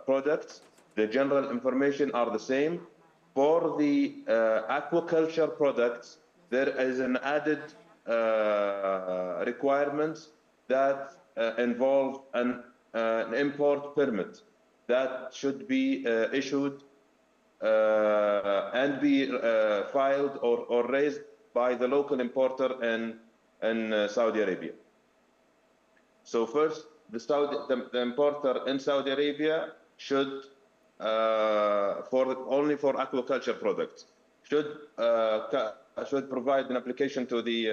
F: products. The general information are the same. For the aquaculture products, there is an added requirement that involve an import permit that should be issued and be filed or raised by the local importer in Saudi Arabia. So first, the importer in Saudi Arabia should, only for aquaculture products, should provide an application to the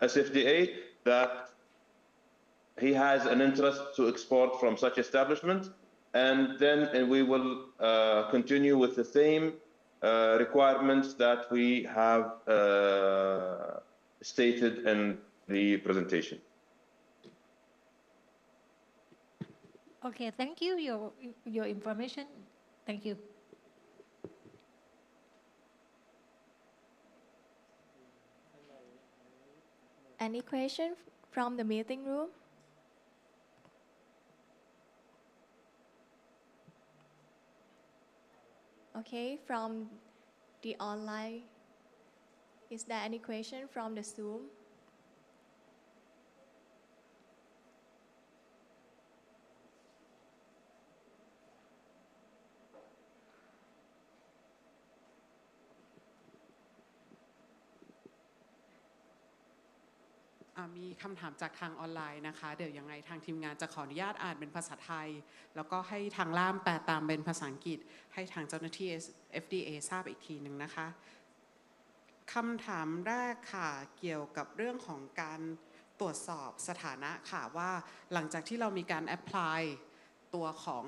F: SFDA that he has an interest to export from such establishment, and then we will continue with the same requirements that we have stated in the presentation.
K: Okay, thank you. Your information. Thank you.
A: Any question from the meeting room? Okay, from the online, is there any question from the Zoom? .
L: มีคำถามจากทางออนไลน์นะคะเดี๋ยวยังไงทางทีมงานจะขออนุญาตอ่านเป็นภาษาไทยแล้วก็ให้ทางล่ามแปลตามเป็นภาษาอังกฤษให้ทางเจ้าหน้าที่ FDA ทราบอีกทีหนึ่งนะคะคำถามแรกค่ะเกี่ยวกับเรื่องของการตรวจสอบสถานะค่ะว่าหลังจากที่เรามีการแอพพลายตัวของ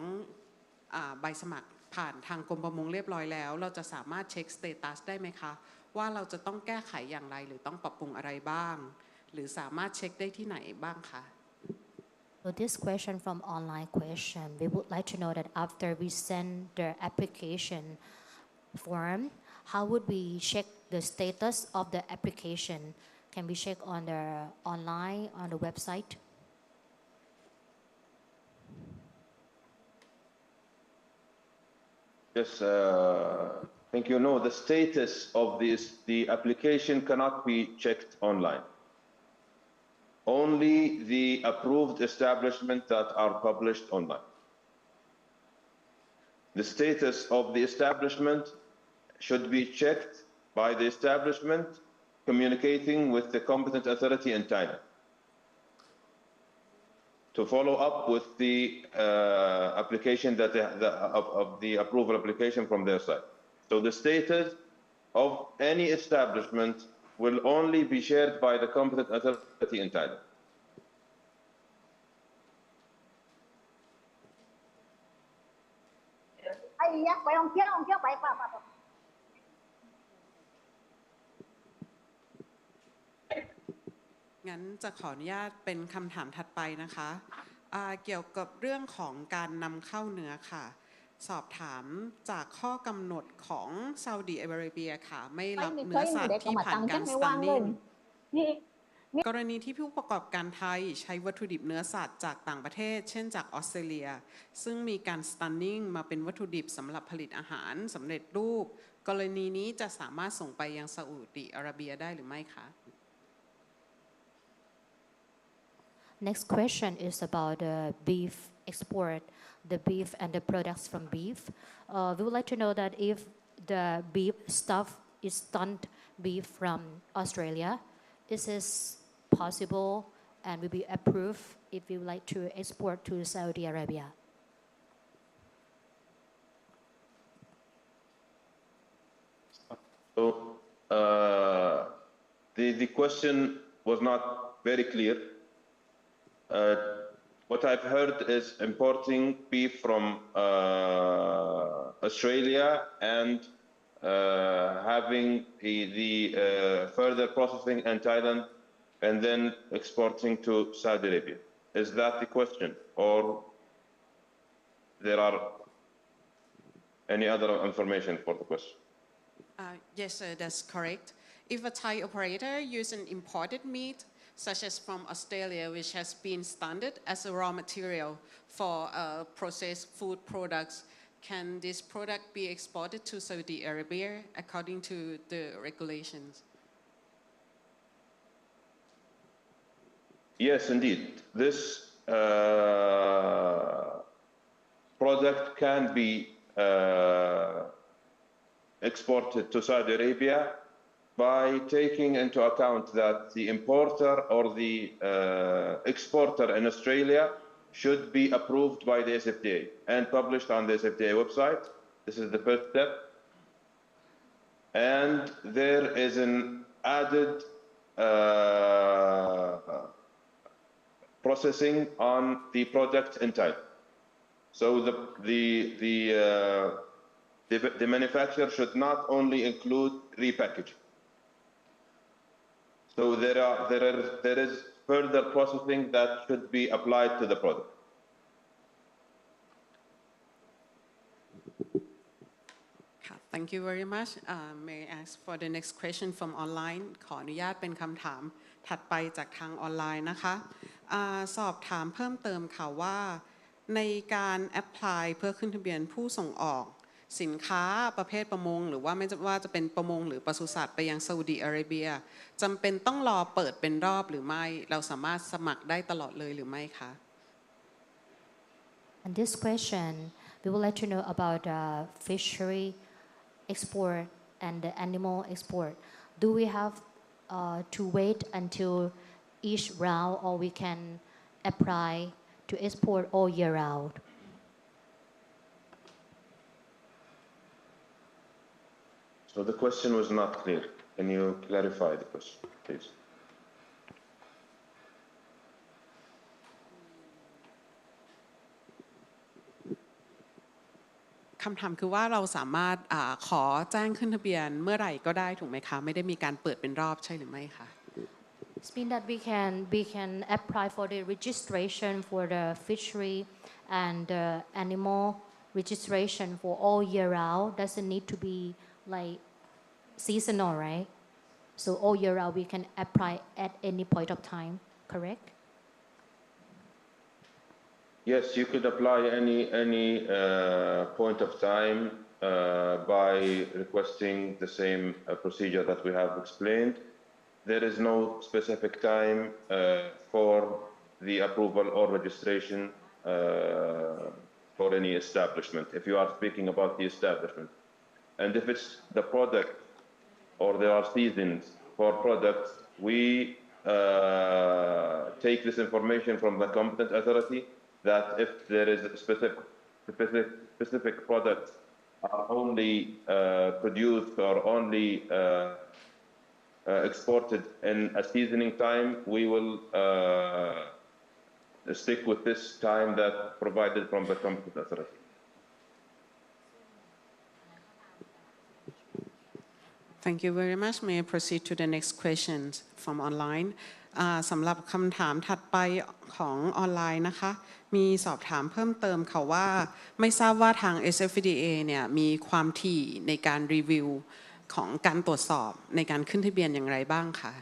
L: ใบสมัครผ่านทางกรมประมงเรียบร้อยแล้วเราจะสามารถเช็คสเตตัสได้ไหมคะว่าเราจะต้องแก้ไขอย่างไรหรือต้องปรับปรุงอะไรบ้างหรือสามารถเช็คได้ที่ไหนบ้างคะ
C: So this question from online question, we would like to know that after we send the application form, how would we check the status of the application? Can we check on the online on the website?
F: Yes, thank you. No, the status of the application cannot be checked online. Only the approved establishments that are published online. The status of the establishment should be checked by the establishment communicating with the competent authority in China to follow up with the application that of the approval application from their side. So the status of any establishment will only be shared by the competent authority in China.
L: งั้นจะขออนุญาตเป็นคำถามถัดไปนะคะเกี่ยวกับเรื่องของการนำเข้าเนื้อค่ะสอบถามจากข้อกำหนดของซาอุดิอาระเบียค่ะไม่รับเนื้อสัตว์ที่ผ่านการสแตนนิ่งกรณีที่ผู้ประกอบการไทยใช้วัตถุดิบเนื้อสัตว์จากต่างประเทศเช่นจากออสเตรเลียซึ่งมีการสแตนนิ่งมาเป็นวัตถุดิบสำหรับผลิตอาหารสำเร็จรูปกรณีนี้จะสามารถส่งไปยังซาอุดิอาระเบียได้หรือไม่คะ
C: Next question is about beef export, the beef and the products from beef. We would like to know that if the beef stuff is stunned beef from Australia, is this possible and will be approved if we would like to export to Saudi Arabia?
F: So the question was not very clear. What I've heard is importing beef from Australia and having the further processing in Thailand and then exporting to Saudi Arabia. Is that the question, or there are any other information for the question?
L: Yes, sir, that's correct. If a Thai operator uses an imported meat, such as from Australia, which has been standard as a raw material for processed food products, can this product be exported to Saudi Arabia according to the regulations?
F: Yes, indeed. This product can be exported to Saudi Arabia by taking into account that the importer or the exporter in Australia should be approved by the SFDA and published on the SFDA website. This is the first step. And there is an added processing on the product in time. So the manufacturer should not only include repackaging. So there is further processing that should be applied to the product.
L: Thank you very much. May I ask for the next question from online ขออนุญาตเป็นคำถามถัดไปจากทางออนไลน์นะคะสอบถามเพิ่มเติมค่ะว่าในการแอพพลายเพื่อขึ้นทะเบียนผู้ส่งออกสินค้าประเภทประมงหรือว่าไม่ว่าจะเป็นประมงหรือปศุสัตว์ไปยังซาอุดิอาระเบียจำเป็นต้องรอเปิดเป็นรอบหรือไม่เราสามารถสมัครได้ตลอดเลยหรือไม่คะ
C: And this question we would like to know about fishery export and the animal export. Do we have to wait until each round or we can apply to export all year round?
F: So the question was not clear. Can you clarify the question, please?
L: คำถามคือว่าเราสามารถขอแจ้งขึ้นทะเบียนเมื่อไหร่ก็ได้ถูกไหมคะไม่ได้มีการเปิดเป็นรอบใช่หรือไม่คะ
C: It means that we can apply for the registration for the fishery and the animal registration for all year round. Doesn't need to be like seasonal, right? So all year round we can apply at any point of time, correct?
F: Yes, you could apply any point of time by requesting the same procedure that we have explained. There is no specific time for the approval or registration for any establishment, if you are speaking about the establishment. And if it's the product or there are seasons for products, we take this information from the competent authority that if there is a specific products are only produced or only exported in a seasoning time, we will stick with this time that provided from the competent authority.
L: Thank you very much. May I proceed to the next questions from online? สำหรับคำถามถัดไปของออนไลน์นะคะมีสอบถามเพิ่มเติมค่ะว่าไม่ทราบว่าทาง SFDA เนี่ยมีความถี่ในการรีวิวของการตรวจสอบในการขึ้นทะเบียนอย่างไรบ้างคะ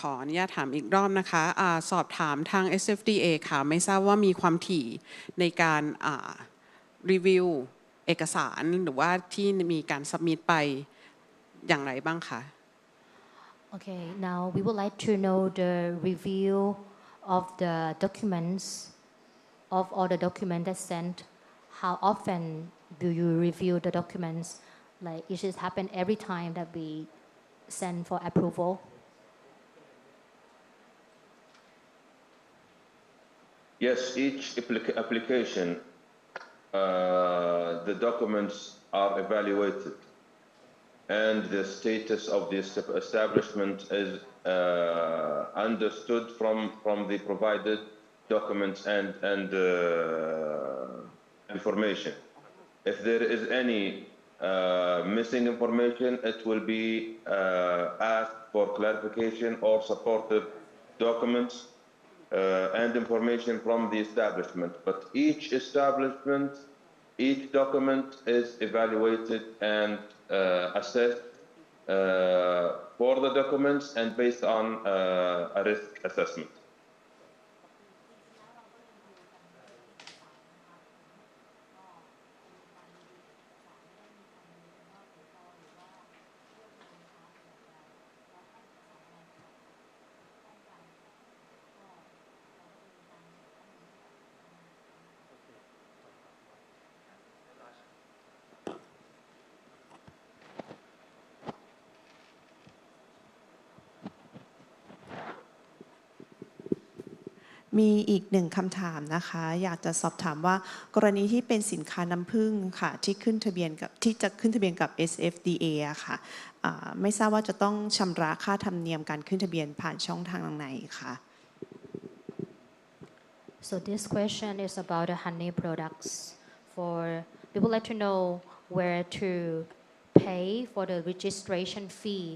L: ขออนุญาตถามอีกรอบนะคะสอบถามทาง SFDA ค่ะไม่ทราบว่ามีความถี่ในการรีวิวเอกสารหรือว่าที่มีการซับมิตไปอย่างไรบ้างคะ
C: Okay, now we would like to know the review of the documents of all the documents that sent. How often do you review the documents? Like, it should happen every time that we send for approval.
F: Yes, each application, the documents are evaluated and the status of the establishment is understood from the provided documents and information. If there is any missing information, it will be asked for clarification or supportive documents and information from the establishment. But each establishment, each document is evaluated and assessed for the documents and based on a risk assessment.
M: มีอีกหนึ่งคำถามนะคะอยากจะสอบถามว่ากรณีที่เป็นสินค้าน้ำผึ้งค่ะที่ขึ้นทะเบียนกับที่จะขึ้นทะเบียนกับ SFDA อะค่ะไม่ทราบว่าจะต้องชำระค่าธรรมเนียมการขึ้นทะเบียนผ่านช่องทางไหนคะ
C: So this question is about the honey products. For we would like to know where to pay for the registration fee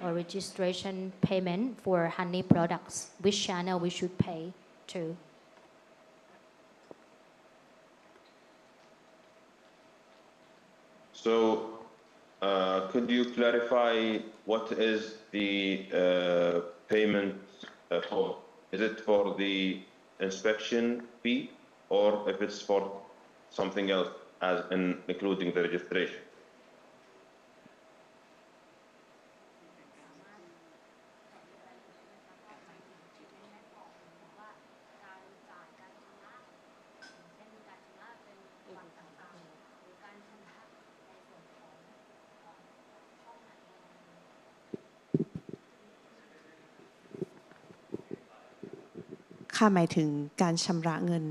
C: or registration payment for honey products. Which channel we should pay to?
F: So, could you clarify what is the payment for? Is it for the inspection fee or if it's for something else as in including the registration?
M: ค่ะหมายถึงการชำระเงิน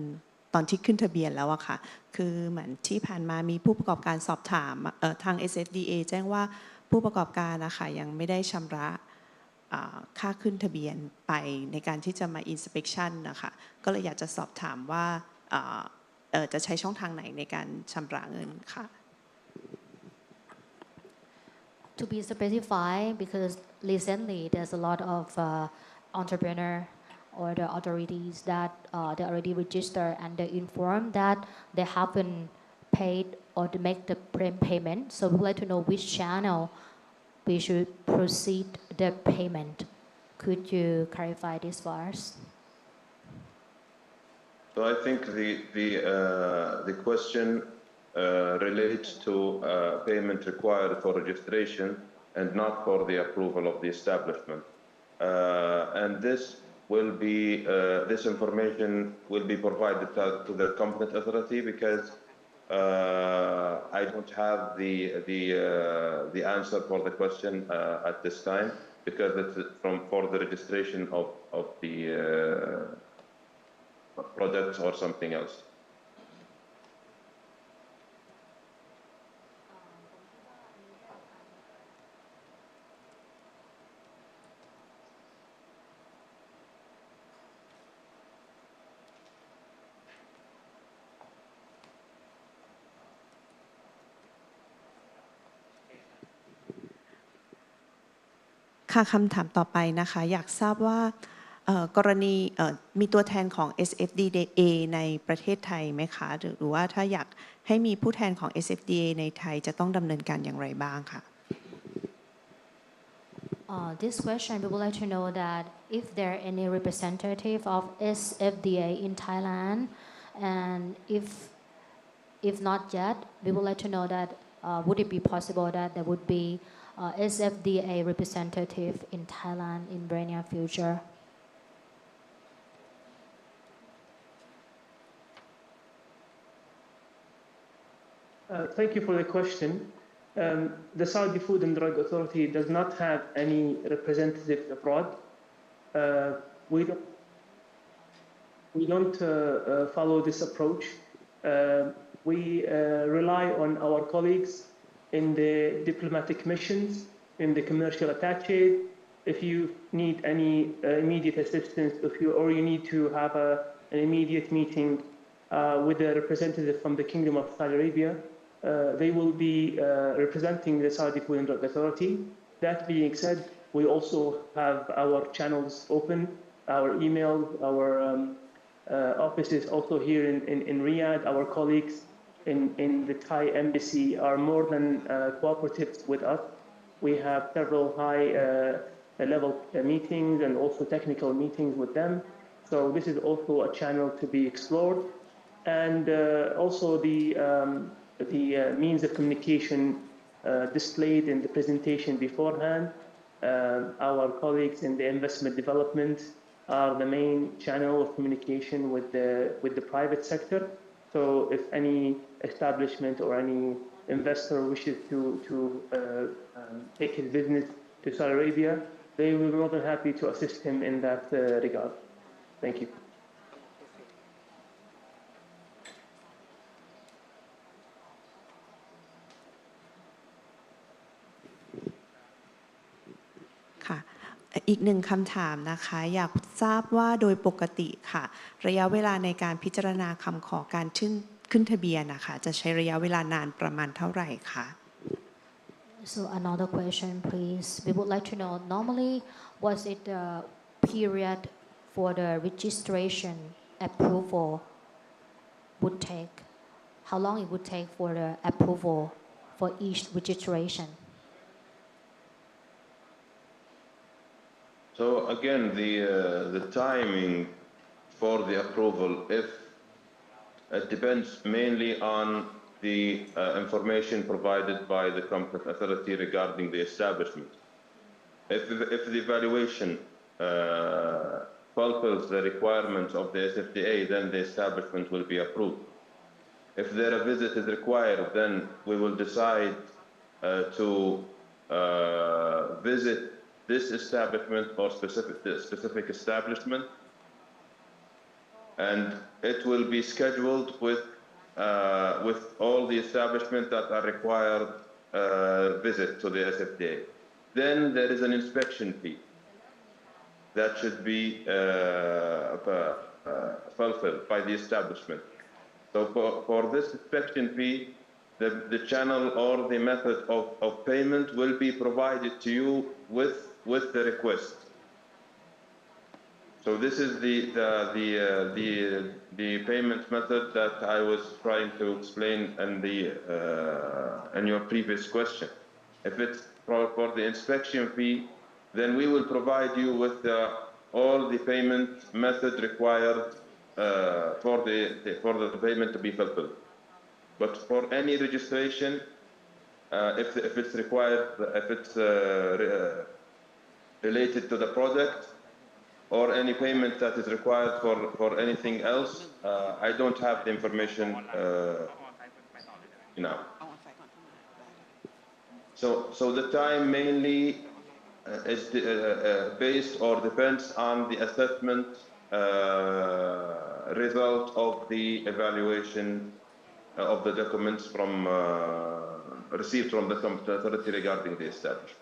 M: ตอนที่ขึ้นทะเบียนแล้วอะค่ะคือเหมือนที่ผ่านมามีผู้ประกอบการสอบถามทาง SFDA แจ้งว่าผู้ประกอบการนะคะยังไม่ได้ชำระค่าขึ้นทะเบียนไปในการที่จะมา inspection นะคะก็เลยอยากจะสอบถามว่าจะใช้ช่องทางไหนในการชำระเงินค่ะ
C: To be specified, because recently there's a lot of entrepreneur or the authorities that they already registered and they informed that they haven't paid or to make the payment. So we'd like to know which channel we should proceed the payment. Could you clarify this for us?
F: So I think the question relates to payment required for registration and not for the approval of the establishment. And this will be this information will be provided to the competent authority because I don't have the answer for the question at this time because it's for the registration of the products or something else.
M: ค่ะคำถามต่อไปนะคะอยากทราบว่ากรณีมีตัวแทนของ SFDA ในประเทศไทยไหมคะหรือว่าถ้าอยากให้มีผู้แทนของ SFDA ในไทยจะต้องดำเนินการอย่างไรบ้างค่ะ
C: This question we would like to know that if there are any representative of SFDA in Thailand and if not yet we would like to know that would it be possible that there would be SFDA representative in Thailand in very near future.
E: Thank you for the question. The Saudi Food and Drug Authority does not have any representative abroad. We don't follow this approach. We rely on our colleagues in the diplomatic missions, in the commercial attaché. If you need any immediate assistance, or you need to have an immediate meeting with a representative from the Kingdom of Saudi Arabia, they will be representing the Saudi Food and Drug Authority. That being said, we also have our channels open, our emails, our offices also here in Riyadh. Our colleagues in the Thai embassy are more than cooperative with us. We have several high level meetings and also technical meetings with them. So this is also a channel to be explored. And also the means of communication displayed in the presentation beforehand. Our colleagues in the investment development are the main channel of communication with the private sector. So if any establishment or any investor wishes to take his business to Saudi Arabia, they will be more than happy to assist him in that regard. Thank you.
M: ค่ะอีกหนึ่งคำถามนะคะอยากทราบว่าโดยปกติค่ะระยะเวลาในการพิจารณาคำขอการขึ้นทะเบียนนะคะจะใช้ระยะเวลานานประมาณเท่าไหร่คะ
C: So another question please. We would like to know normally was it the period for the registration approval would take how long it would take for the approval for each registration?
F: So again, the timing for the approval, if it depends mainly on the information provided by the competent authority regarding the establishment. If the evaluation fulfills the requirements of the SFDA, then the establishment will be approved. If there a visit is required, then we will decide to visit this establishment or specific establishment, and it will be scheduled with all the establishments that are required visit to the SFDA. Then there is an inspection fee that should be fulfilled by the establishment. So for this inspection fee, the channel or the method of payment will be provided to you with the request. So this is the payment method that I was trying to explain in your previous question. If it's for the inspection fee, then we will provide you with all the payment method required for the payment to be fulfilled. But for any registration, if it's required, if it's related to the product or any payment that is required for anything else, I don't have the information now. So the time mainly is based or depends on the assessment result of the evaluation of the documents from received from the authority regarding the establishment.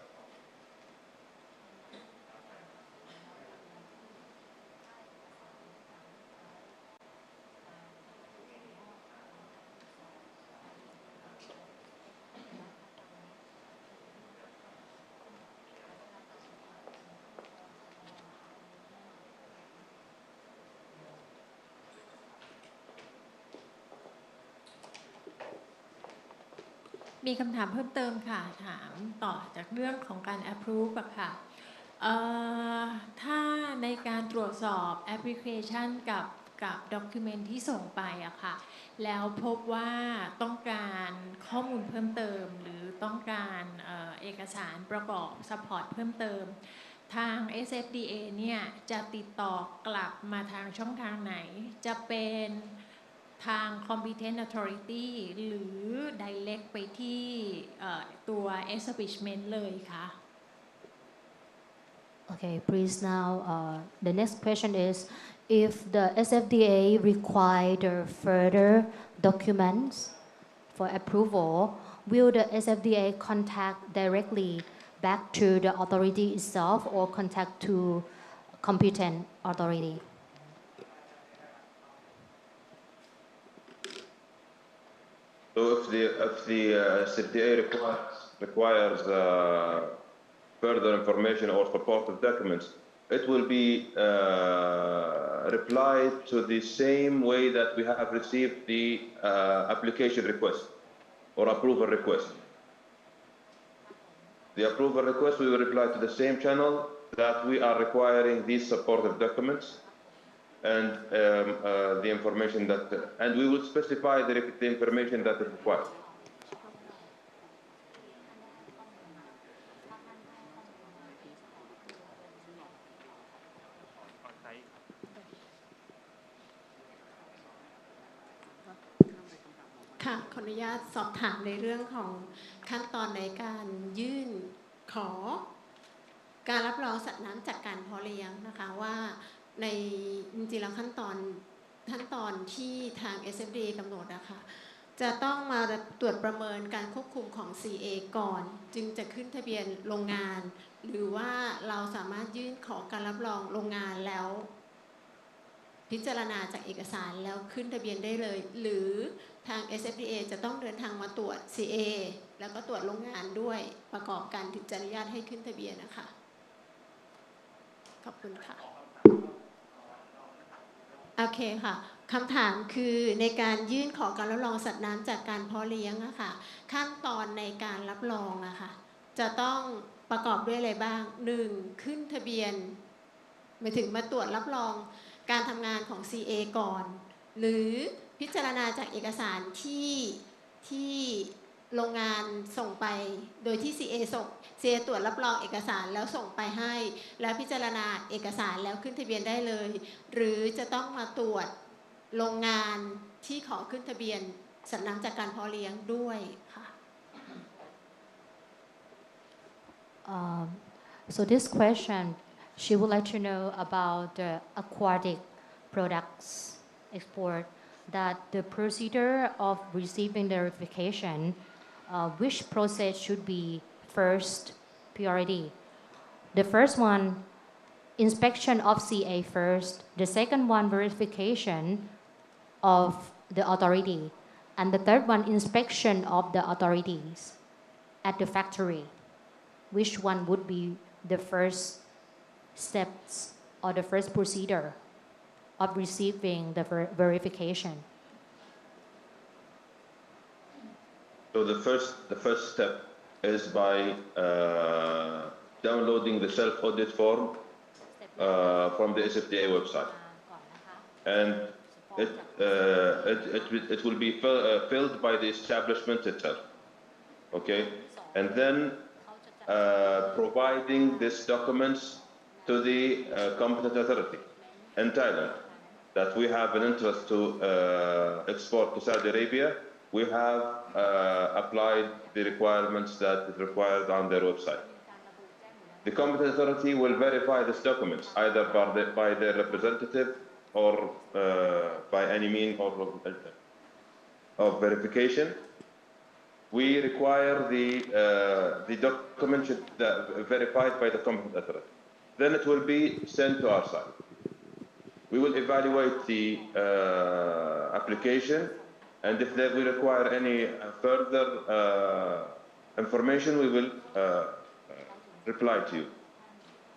K: มีคำถามเพิ่มเติมค่ะถามต่อจากเรื่องของการ approve อะค่ะถ้าในการตรวจสอบแอปพลิเคชันกับด็อกิเมนต์ที่ส่งไปอะค่ะแล้วพบว่าต้องการข้อมูลเพิ่มเติมหรือต้องการเอกสารประกอบ support เพิ่มเติมทาง SFDA เนี่ยจะติดต่อกลับมาทางช่องทางไหนจะเป็นทาง competent authority หรือ direct ไปที่ตัว establishment เลยคะ
C: Okay, please now the next question is if the SFDA require further documents for approval, will the SFDA contact directly back to the authority itself or contact to competent authority?
F: So if the SFDA requires further information or supportive documents, it will be replied to the same way that we have received the application request or approval request. The approval request, we will reply to the same channel that we are requiring these supportive documents and the information that, and we will specify the information that is required.
K: ค่ะขออนุญาตสอบถามในเรื่องของขั้นตอนในการยื่นขอการรับรองสัตว์น้ำจากการเพาะเลี้ยงนะคะว่าในจริงๆแล้วขั้นตอนที่ทาง SFDA กำหนดนะคะจะต้องมาตรวจประเมินการควบคุมของ CA ก่อนจึงจะขึ้นทะเบียนโรงงานหรือว่าเราสามารถยื่นขอการรับรองโรงงานแล้วพิจารณาจากเอกสารแล้วขึ้นทะเบียนได้เลยหรือทาง SFDA จะต้องเดินทางมาตรวจ CA แล้วก็ตรวจโรงงานด้วยประกอบกันถึงจะอนุญาตให้ขึ้นทะเบียนนะคะขอบคุณค่ะโอเคค่ะคำถามคือในการยื่นขอการรับรองสัตว์น้ำจากการเพาะเลี้ยงอะค่ะขั้นตอนในการรับรองอะค่ะจะต้องประกอบด้วยอะไรบ้าง 1. ขึ้นทะเบียนหมายถึงมาตรวจรับรองการทำงานของ CA ก่อนหรือพิจารณาจากเอกสารที่โรงงานส่งไปโดยที่ CA ตรวจรับรองเอกสารแล้วส่งไปให้แล้วพิจารณาเอกสารแล้วขึ้นทะเบียนได้เลยหรือจะต้องมาตรวจโรงงานที่ขอขึ้นทะเบียนสัตว์น้ำจากการเพาะเลี้ยงด้วยค่ะ
C: So this question she would like to know about the aquatic products export that the procedure of receiving the verification which process should be first priority. The first one, inspection of CA first. The second one, verification of the authority. And the third one, inspection of the authorities at the factory. Which one would be the first steps or the first procedure of receiving the verification?
F: So the first step is by downloading the self-audit form from the SFDA website. And it will be filled by the establishment itself. Okay, and then providing these documents to the competent authority in Thailand that we have an interest to export to Saudi Arabia. We have applied the requirements that is required on their website. The competent authority will verify these documents either by their representative or by any means of verification. We require the document should be verified by the competent authority. Then it will be sent to our side. We will evaluate the application, and if we require any further information, we will reply to you.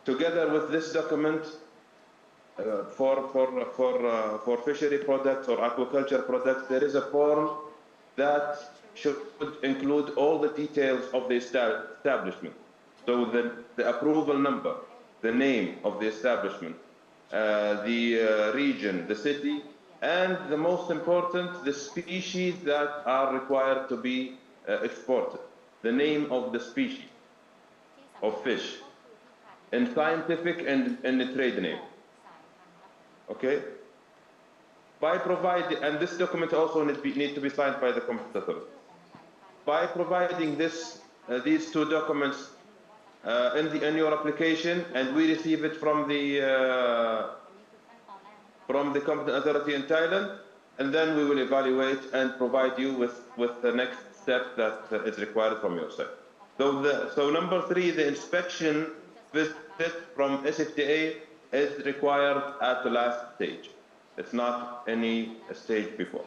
F: Together with this document, for fishery products or aquaculture products, there is a form that should include all the details of the establishment. So the approval number, the name of the establishment, the region, the city, and the most important, the species that are required to be exported, the name of the species of fish, in scientific and in the trade name. Okay? By providing, and this document also need to be signed by the competent authority. By providing these two documents in your application, and we receive it from the competent authority in Thailand, and then we will evaluate and provide you with the next step that is required from your side. So number 3, the inspection visit from SFDA is required at the last stage. It's not any stage before.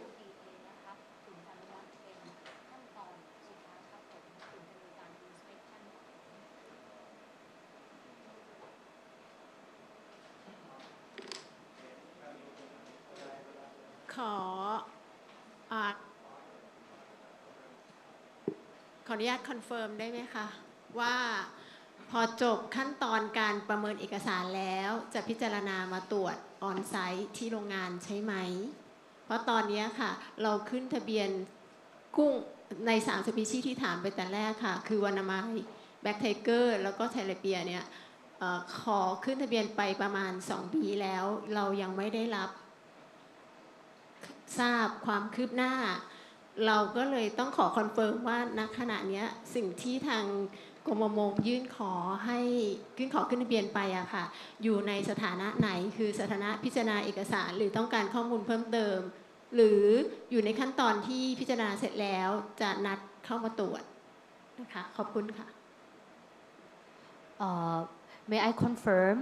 K: ขออนุญาตคอนเฟิร์มได้ไหมคะว่าพอจบขั้นตอนการประเมินเอกสารแล้วจะพิจารณามาตรวจออนไซต์ที่โรงงานใช่ไหมเพราะตอนนี้ค่ะเราขึ้นทะเบียนกุ้งใน3สปีชีส์ที่ถามไปแต่แรกค่ะคือวานาไมแบ็คไทเกอร์แล้วก็ไทเลเปียเนี่ยขอขึ้นทะเบียนไปประมาณ2 ปีแล้วเรายังไม่ได้รับทราบความคืบหน้าเราก็เลยต้องขอคอนเฟิร์มว่าณขณะนี้สิ่งที่ทางกรมประมงยื่นขอขึ้นทะเบียนไปอะค่ะอยู่ในสถานะไหนคือสถานะพิจารณาเอกสารหรือต้องการข้อมูลเพิ่มเติมหรืออยู่ในขั้นตอนที่พิจารณาเสร็จแล้วจะนัดเข้ามาตรวจนะคะขอบคุณค่ะ
C: May I confirm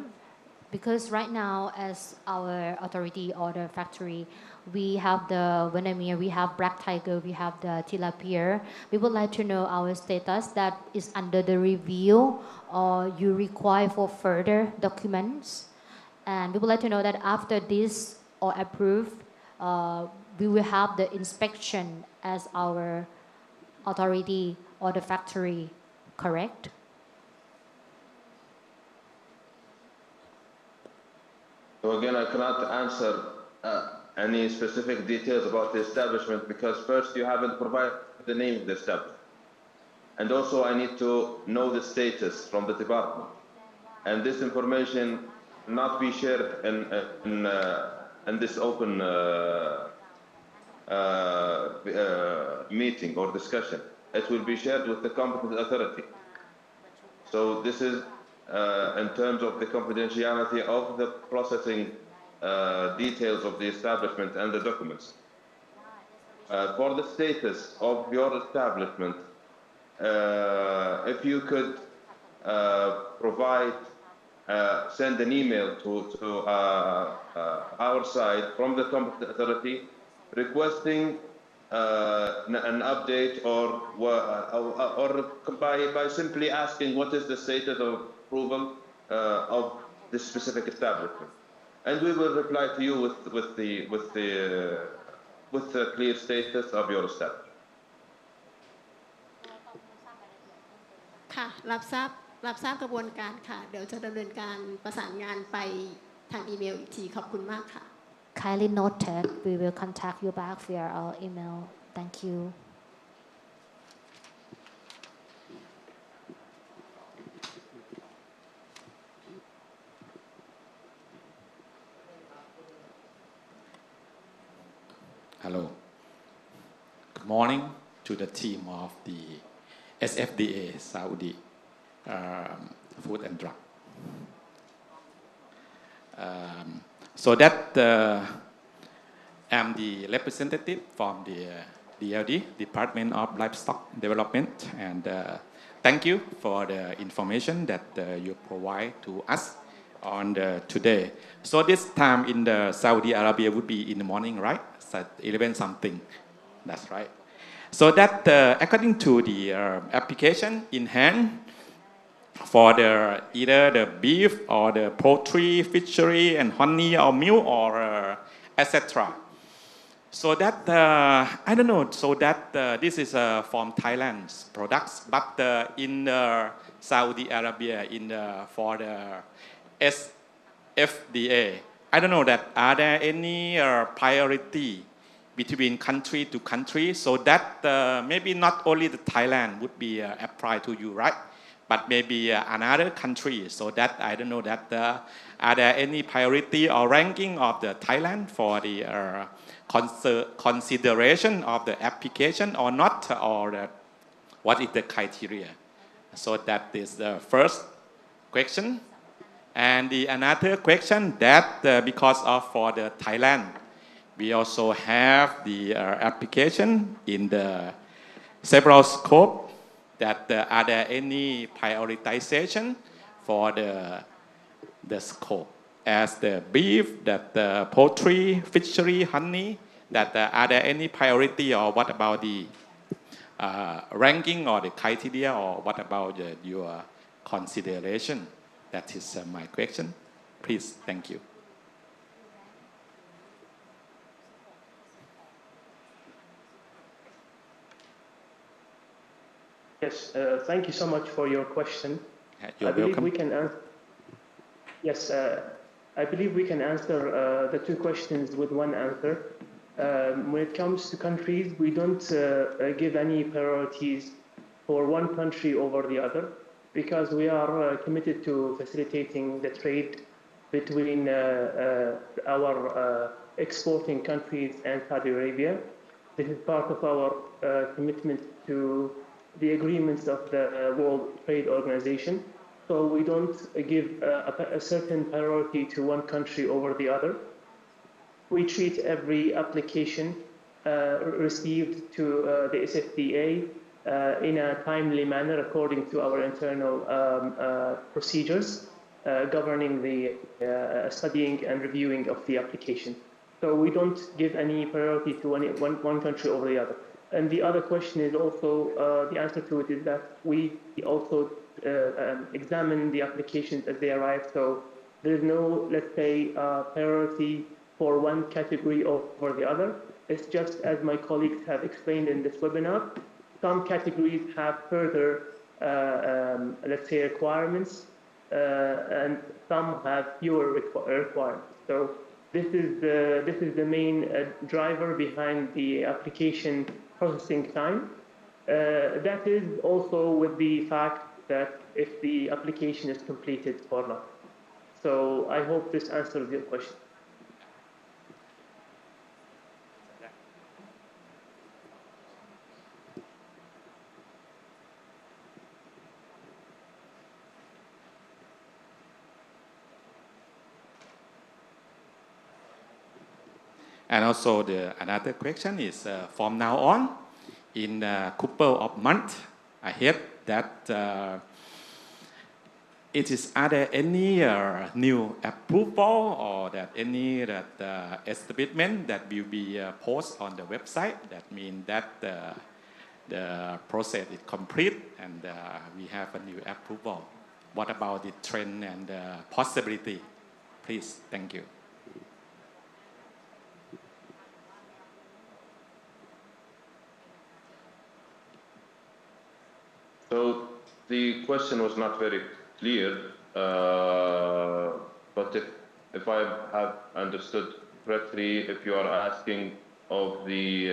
C: because right now as our authority or the factory we have the Vanamere, we have black tiger, we have the tilapia. We would like to know our status that is under the review or you require for further documents. And we would like to know that after this or approved, we will have the inspection as our authority or the factory, correct?
F: So again, I cannot answer any specific details about the establishment because first you haven't provided the name of the establishment. And also I need to know the status from the department. And this information not be shared in this open meeting or discussion. It will be shared with the competent authority. So this is in terms of the confidentiality of the processing details of the establishment and the documents. For the status of your establishment, if you could provide, send an email to our side from the competent authority requesting an update or by simply asking what is the status of approval of this specific establishment. And we will reply to you with the clear status of your establishment.
K: ค่ะรับทราบกระบวนการค่ะเดี๋ยวจะดำเนินการประสานงานไปทางอีเมลอีกทีขอบคุณมากค่ะ
C: kindly noted. We will contact you back via our email. Thank you.
N: Hello. Good morning to the team of the SFDA Saudi Food and Drug. So that I'm the representative from the DLD, Department of Livestock Development, and thank you for the information that you provide to us on today. So this time in the Saudi Arabia would be in the morning, right? So 11 something. That's right. So that according to the application in hand for either the beef or the poultry, fishery, and honey or milk or etc. So that I don't know. So that this is from Thailand's products, but in Saudi Arabia for the SFDA, I don't know that are there any priority between country to country, so that maybe not only the Thailand would be applied to you, right? But maybe another country, so that I don't know that are there any priority or ranking of the Thailand for the consideration of the application or not, or what is the criteria? So that is the first question. And the another question that because of for the Thailand, we also have the application in the several scope that are there any prioritization for the scope as the beef, that the poultry, fishery, honey, that are there any priority or what about the ranking or the criteria or what about your consideration? That is my question. Please, thank you.
E: Yes, thank you so much for your question.
N: You're welcome.
E: Yes, I believe we can answer the two questions with one answer. When it comes to countries, we don't give any priorities for one country over the other because we are committed to facilitating the trade between our exporting countries and Saudi Arabia. This is part of our commitment to the agreements of the World Trade Organization. So we don't give a certain priority to one country over the other. We treat every application received to the SFDA in a timely manner according to our internal procedures governing the studying and reviewing of the application. So we don't give any priority to one country over the other. And the other question is also, the answer to it is that we also examine the applications as they arrive. So there's no, let's say, priority for one category over the other. It's just as my colleagues have explained in this webinar, some categories have further, let's say, requirements, and some have fewer requirements. So this is the main driver behind the application processing time. That is also with the fact that if the application is completed or not. So I hope this answers your question.
N: And also another question is from now on, in a couple of months ahead, that are there any new approval or that any establishment that will be posted on the website? That means that the process is complete and we have a new approval. What about the trend and the possibility? Please, thank you.
F: So the question was not very clear, but if I have understood correctly, if you are asking of the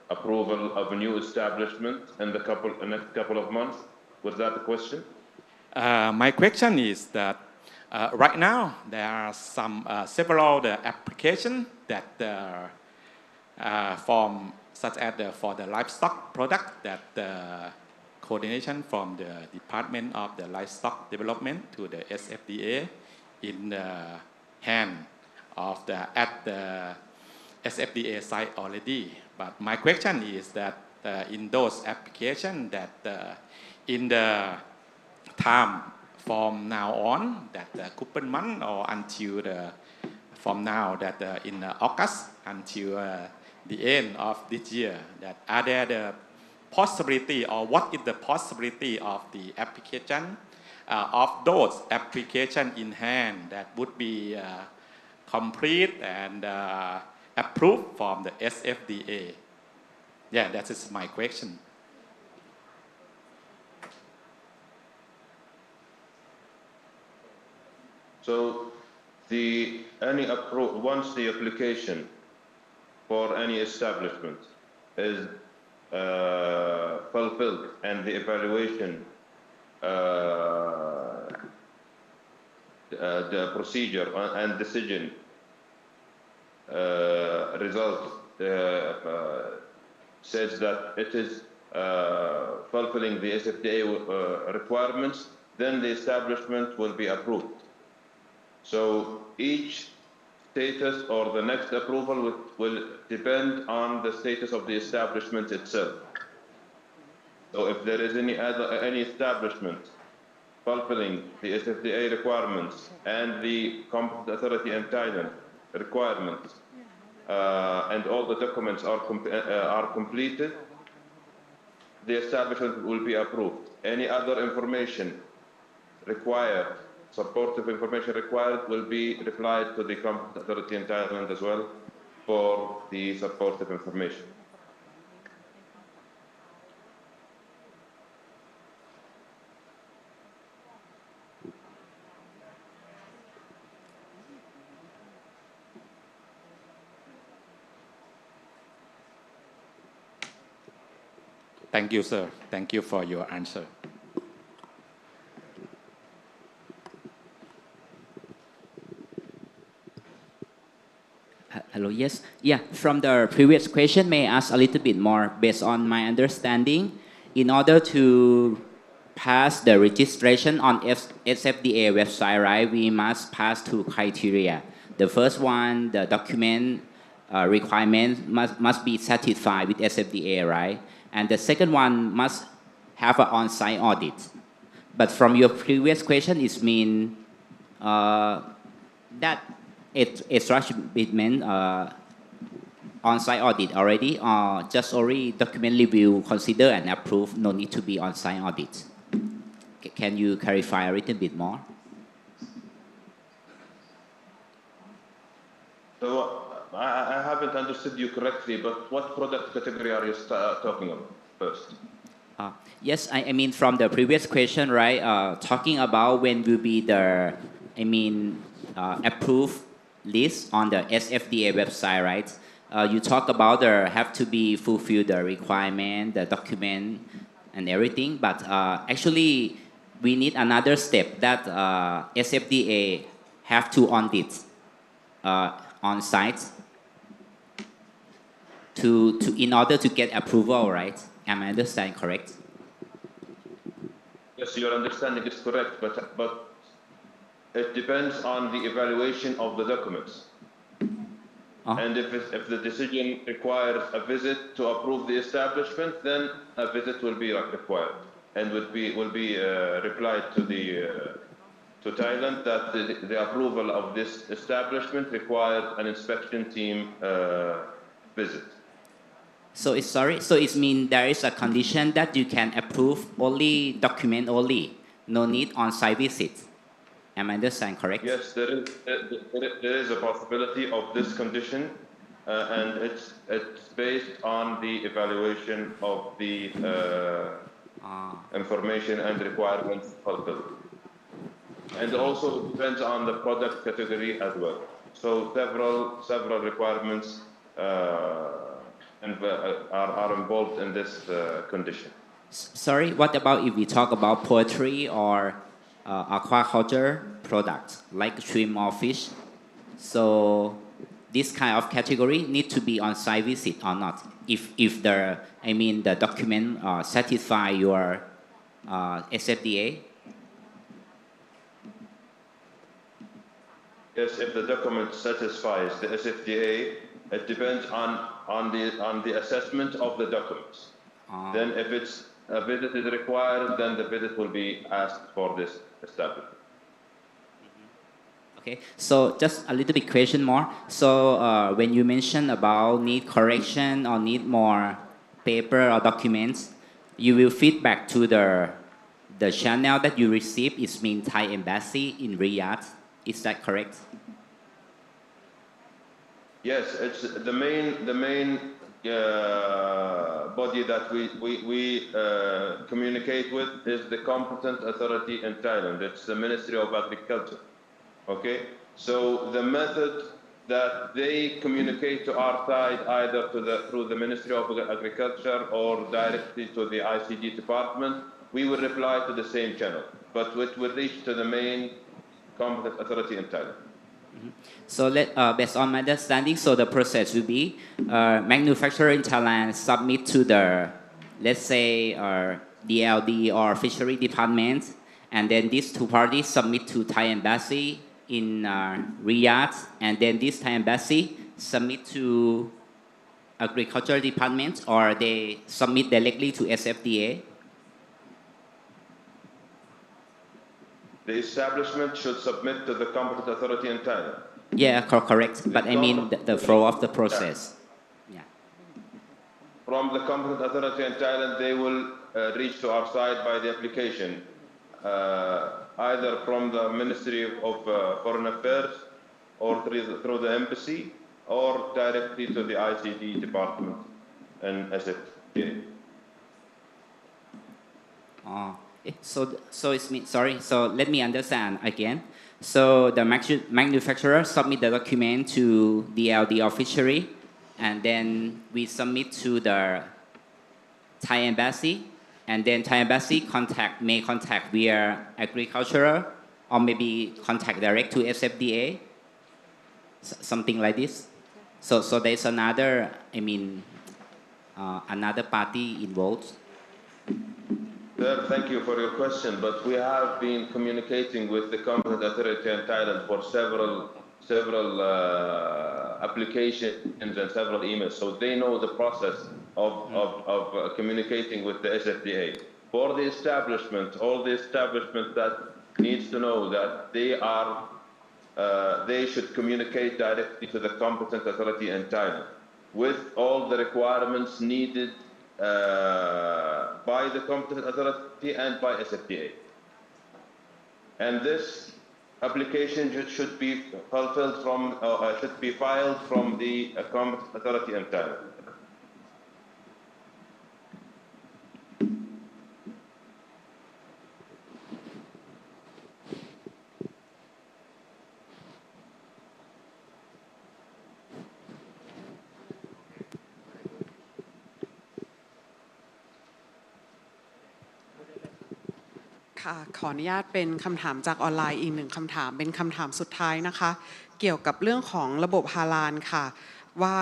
F: approval of a new establishment in the next couple of months. Was that the question?
N: My question is that right now there are some several applications that such as for the livestock product that coordination from the Department of the Livestock Development to the SFDA in the hand of at the SFDA site already. But my question is that in those applications that in the time from now on, that the couple month or until from now that in August until the end of this year, that are there the possibility or what is the possibility of the application of those application in hand that would be complete and approved from the SFDA? Yeah, that is my question.
F: So once the application for any establishment is fulfilled and the evaluation the procedure and decision result says that it is fulfilling the SFDA requirements, then the establishment will be approved. So each status or the next approval will depend on the status of the establishment itself. So if there is any establishment fulfilling the SFDA requirements and the competent authority in Thailand requirements, and all the documents are completed, the establishment will be approved. Any other information required, supportive information required, will be replied to the competent authority in Thailand as well for the supportive information.
N: Thank you, sir. Thank you for your answer.
J: Hello, yes. Yeah, from the previous question, may I ask a little bit more based on my understanding? In order to pass the registration on SFDA website, right, we must pass two criteria. The first one, the document requirements must be satisfied with SFDA, right? And the second one must have an on-site audit. But from your previous question, it means that establishment on-site audit already, or just already document review, consider and approve, no need to be on-site audit. Can you clarify a little bit more?
F: So I haven't understood you correctly, but what product category are you talking about first?
J: Yes, I mean from the previous question, right? Talking about when will be the, approved list on the SFDA website, right? You talk about there have to be fulfill the requirement, the document, and everything. But actually, we need another step that SFDA have to audit on site in order to get approval, right? Am I understanding correct?
F: Yes, your understanding is correct, but it depends on the evaluation of the documents. And if the decision requires a visit to approve the establishment, then a visit will be required and will be replied to Thailand that the approval of this establishment requires an inspection team visit.
J: So it means there is a condition that you can approve only document only, no need on-site visit. Am I understanding correct?
F: Yes, there is a possibility of this condition, and it's based on the evaluation of the information and requirements fulfilled. And also depends on the product category as well. So several requirements are involved in this condition.
J: Sorry, what about if we talk about poultry or aquaculture products like shrimp or fish? So this kind of category need to be on site visit or not? If the document satisfy your SFDA?
F: Yes, if the document satisfies the SFDA, it depends on the assessment of the documents. Then if it's a visit is required, then the visit will be asked for this establishment.
J: Okay, so just a little bit question more. So when you mention about need correction or need more paper or documents, you will feedback to the channel that you receive. It means Thai embassy in Riyadh. Is that correct?
F: Yes, it's the main body that we communicate with is the competent authority in Thailand. It's the Ministry of Agriculture. Okay, so the method that they communicate to our side, either through the Ministry of Agriculture or directly to the ICD department, we will reply to the same channel, but it will reach to the main competent authority in Thailand.
J: So based on my understanding, so the process will be manufacturer in Thailand submit to the, let's say, DLD or fishery department, and then these two parties submit to Thai embassy in Riyadh, and then this Thai embassy submit to agriculture department, or they submit directly to SFDA.
F: The establishment should submit to the competent authority in Thailand.
J: Yeah, correct. But I mean the flow of the process. Yeah.
F: From the competent authority in Thailand, they will reach to our side by the application, either from the Ministry of Foreign Affairs or through the embassy, or directly to the ICD department in SFDA.
J: So it's me. Sorry. So let me understand again. So the manufacturer submit the document to DLD or fishery, and then we submit to the Thai embassy, and then Thai embassy may contact via agricultural, or maybe contact direct to SFDA, something like this. So there's another, another party involved.
F: Sir, thank you for your question, but we have been communicating with the competent authority in Thailand for several applications and several emails, so they know the process of communicating with the SFDA. For the establishment, all the establishment that needs to know that they should communicate directly to the competent authority in Thailand with all the requirements needed by the competent authority and by SFDA. And this application should be fulfilled from, should be filed from the competent authority in Thailand.
L: ขออนุญาตเป็นคำถามจากออนไลน์อีกหนึ่งคำถามเป็นคำถามสุดท้ายนะคะเกี่ยวกับเรื่องของระบบฮาลาลค่ะว่า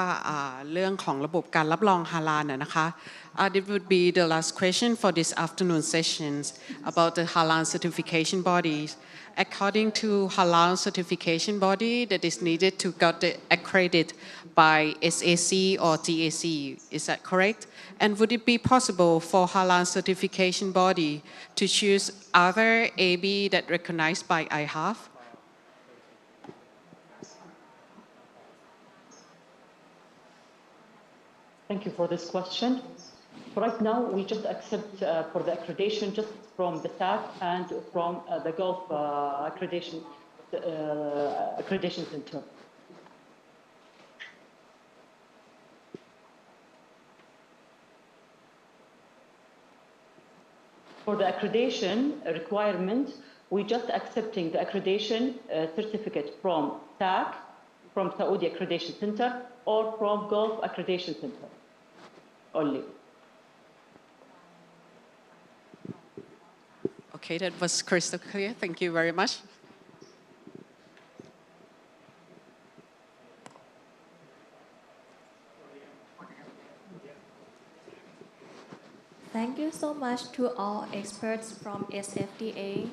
L: เรื่องของระบบการรับรองฮาลาลนะคะ This would be the last question for this afternoon sessions about the halal certification bodies. According to halal certification body that is needed to get accredited by SAC or TAC, is that correct? And would it be possible for halal certification body to choose other AB that recognized by IHAF?
H: Thank you for this question. Right now, we just accept for the accreditation just from the TAC and from the Gulf accreditation center. For the accreditation requirement, we just accepting the accreditation certificate from TAC from Saudi Accreditation Center or from Gulf Accreditation Center only.
L: Okay, that was crystal clear. Thank you very much.
A: Thank you so much to all experts from SFDA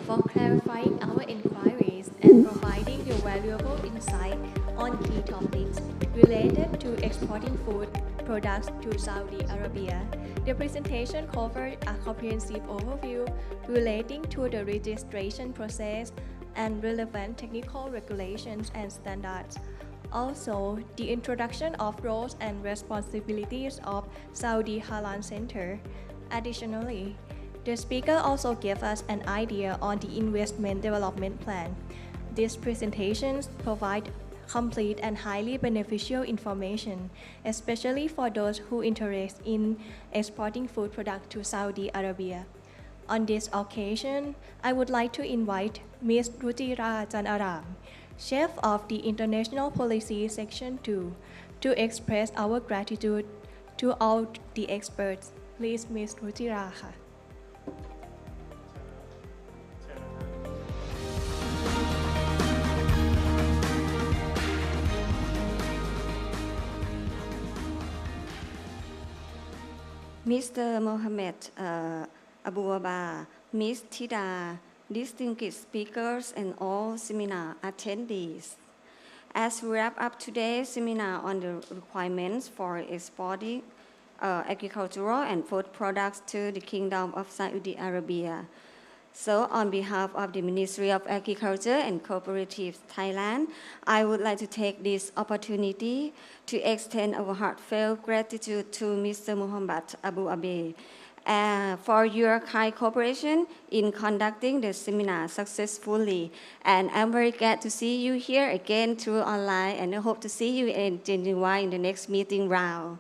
A: for clarifying our inquiries and providing your valuable insight on key topics related to exporting food products to Saudi Arabia. The presentation covered a comprehensive overview relating to the registration process and relevant technical regulations and standards. Also, the introduction of roles and responsibilities of Saudi Halal Center. Additionally, the speaker also gave us an idea on the investment development plan. These presentations provide complete and highly beneficial information, especially for those who are interested in exporting food products to Saudi Arabia. On this occasion, I would like to invite Ms. Rujira Janaram, Chef of the International Policy Section 2, to express our gratitude to all the experts. Please, Ms. Rujira.
O: Mr. Mohammed Abuabah, Ms. Tida, distinguished speakers and all seminar attendees. As we wrap up today's seminar on the requirements for exporting agricultural and food products to the Kingdom of Saudi Arabia. So on behalf of the Ministry of Agriculture and Cooperatives Thailand, I would like to take this opportunity to extend our heartfelt gratitude to Mr. Mohammed Abuabah for your kind cooperation in conducting the seminar successfully. And I'm very glad to see you here again through online, and I hope to see you in Geneva in the next meeting round.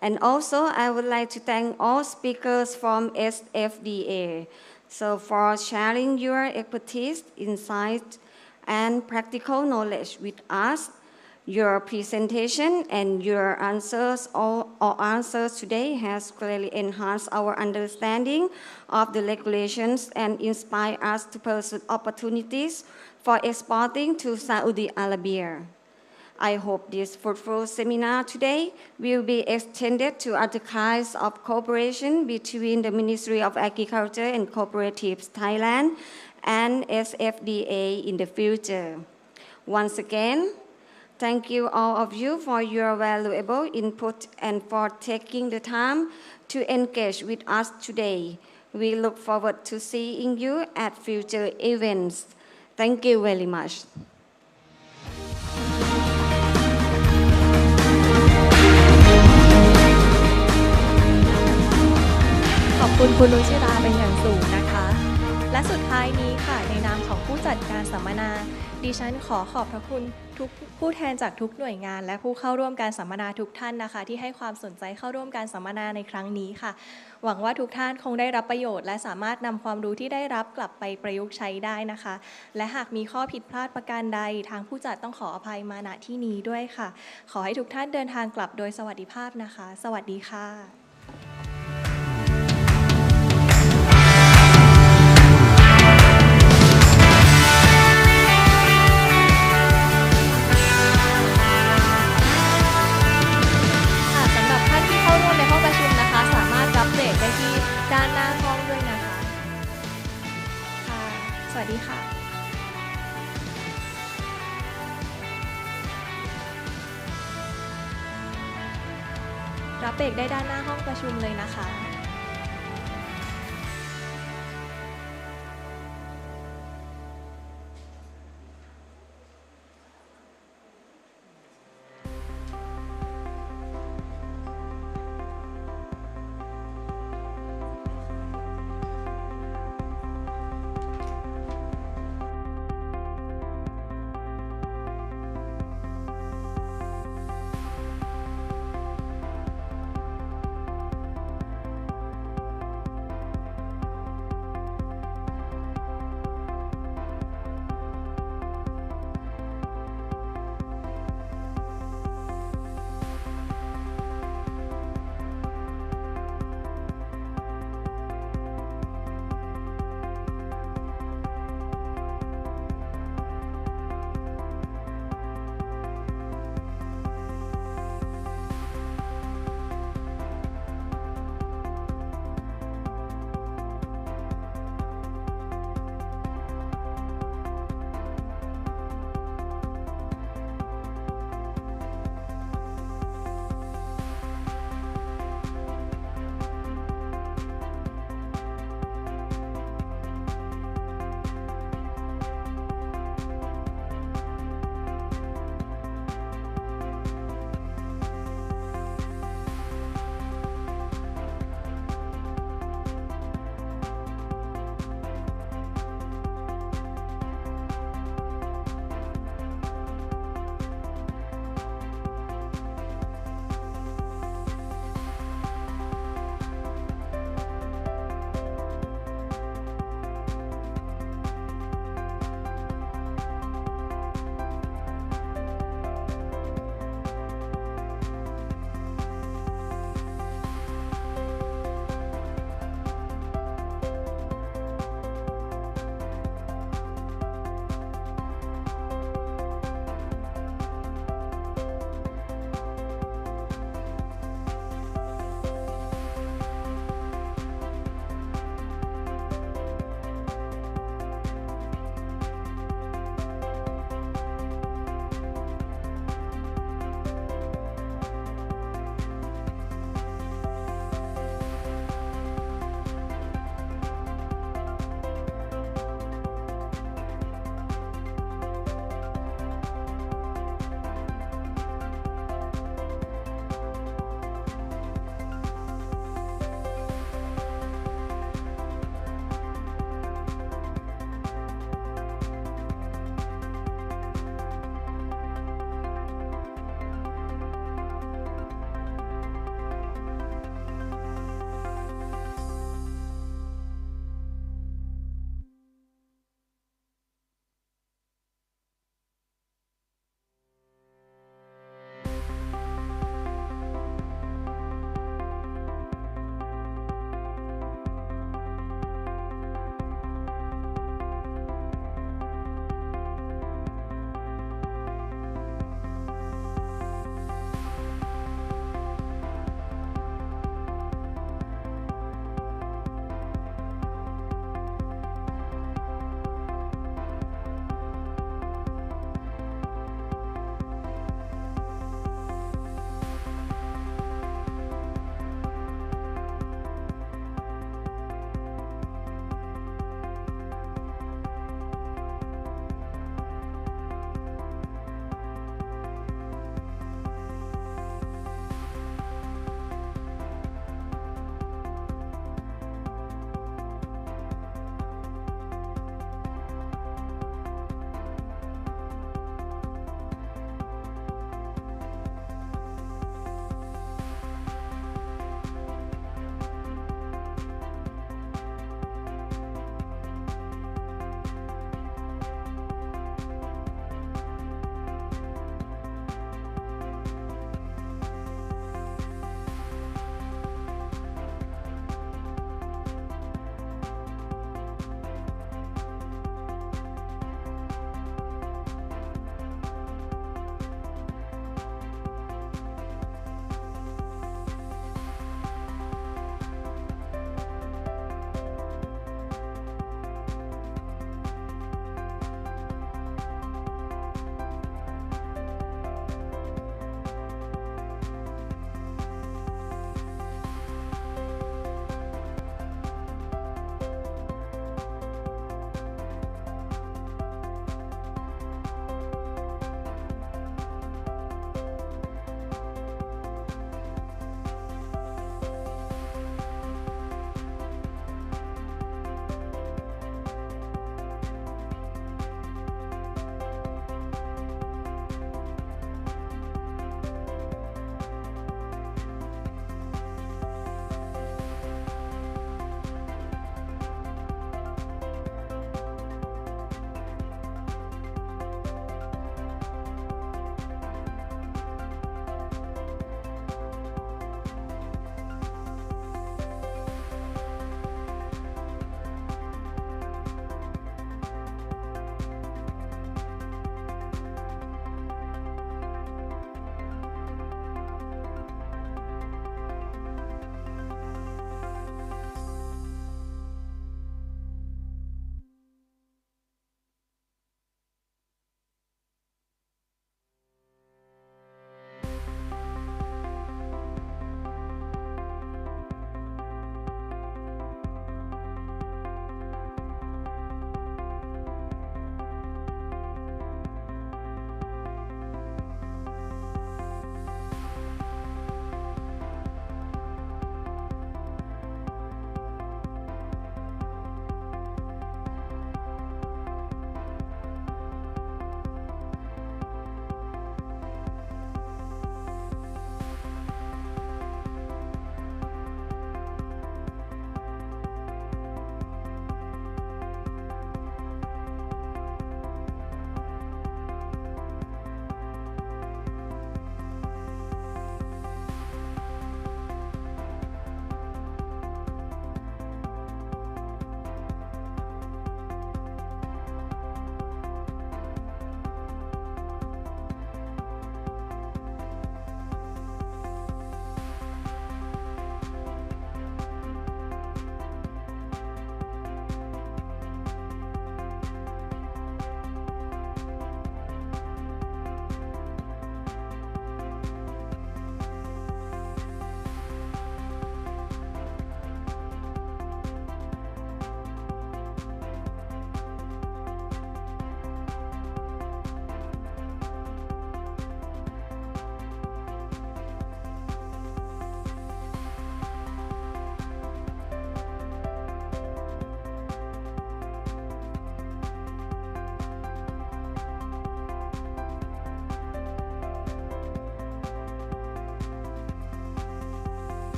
O: And also, I would like to thank all speakers from SFDA for sharing your expertise, insight, and practical knowledge with us. Your presentation and your answers today has clearly enhanced our understanding of the regulations and inspired us to pursue opportunities for exporting to Saudi Arabia. I hope this fruitful seminar today will be extended to other kinds of cooperation between the Ministry of Agriculture and Cooperatives Thailand and SFDA in the future. Once again, thank you all of you for your valuable input and for taking the time to engage with us today. We look forward to seeing you at future events. Thank you very much.
A: ขอบคุณคุณรุชิราเป็นอย่างสูงนะคะ และสุดท้ายนี้ค่ะในนามของผู้จัดการสัมมนาดิฉันขอขอบพระคุณทุกผู้แทนจากทุกหน่วยงานและผู้เข้าร่วมการสัมมนาทุกท่านนะคะที่ให้ความสนใจเข้าร่วมการสัมมนาในครั้งนี้ค่ะหวังว่าทุกท่านคงได้รับประโยชน์และสามารถนำความรู้ที่ได้รับกลับไปประยุกต์ใช้ได้นะคะและหากมีข้อผิดพลาดประการใดทางผู้จัดต้องขออภัยมาณที่นี้ด้วยค่ะขอให้ทุกท่านเดินทางกลับโดยสวัสดิภาพนะคะสวัสดีค่ะด้านหน้าห้องด้วยนะคะค่ะสวัสดีค่ะรับเบรกได้ด้านหน้าห้องประชุมเลยนะคะ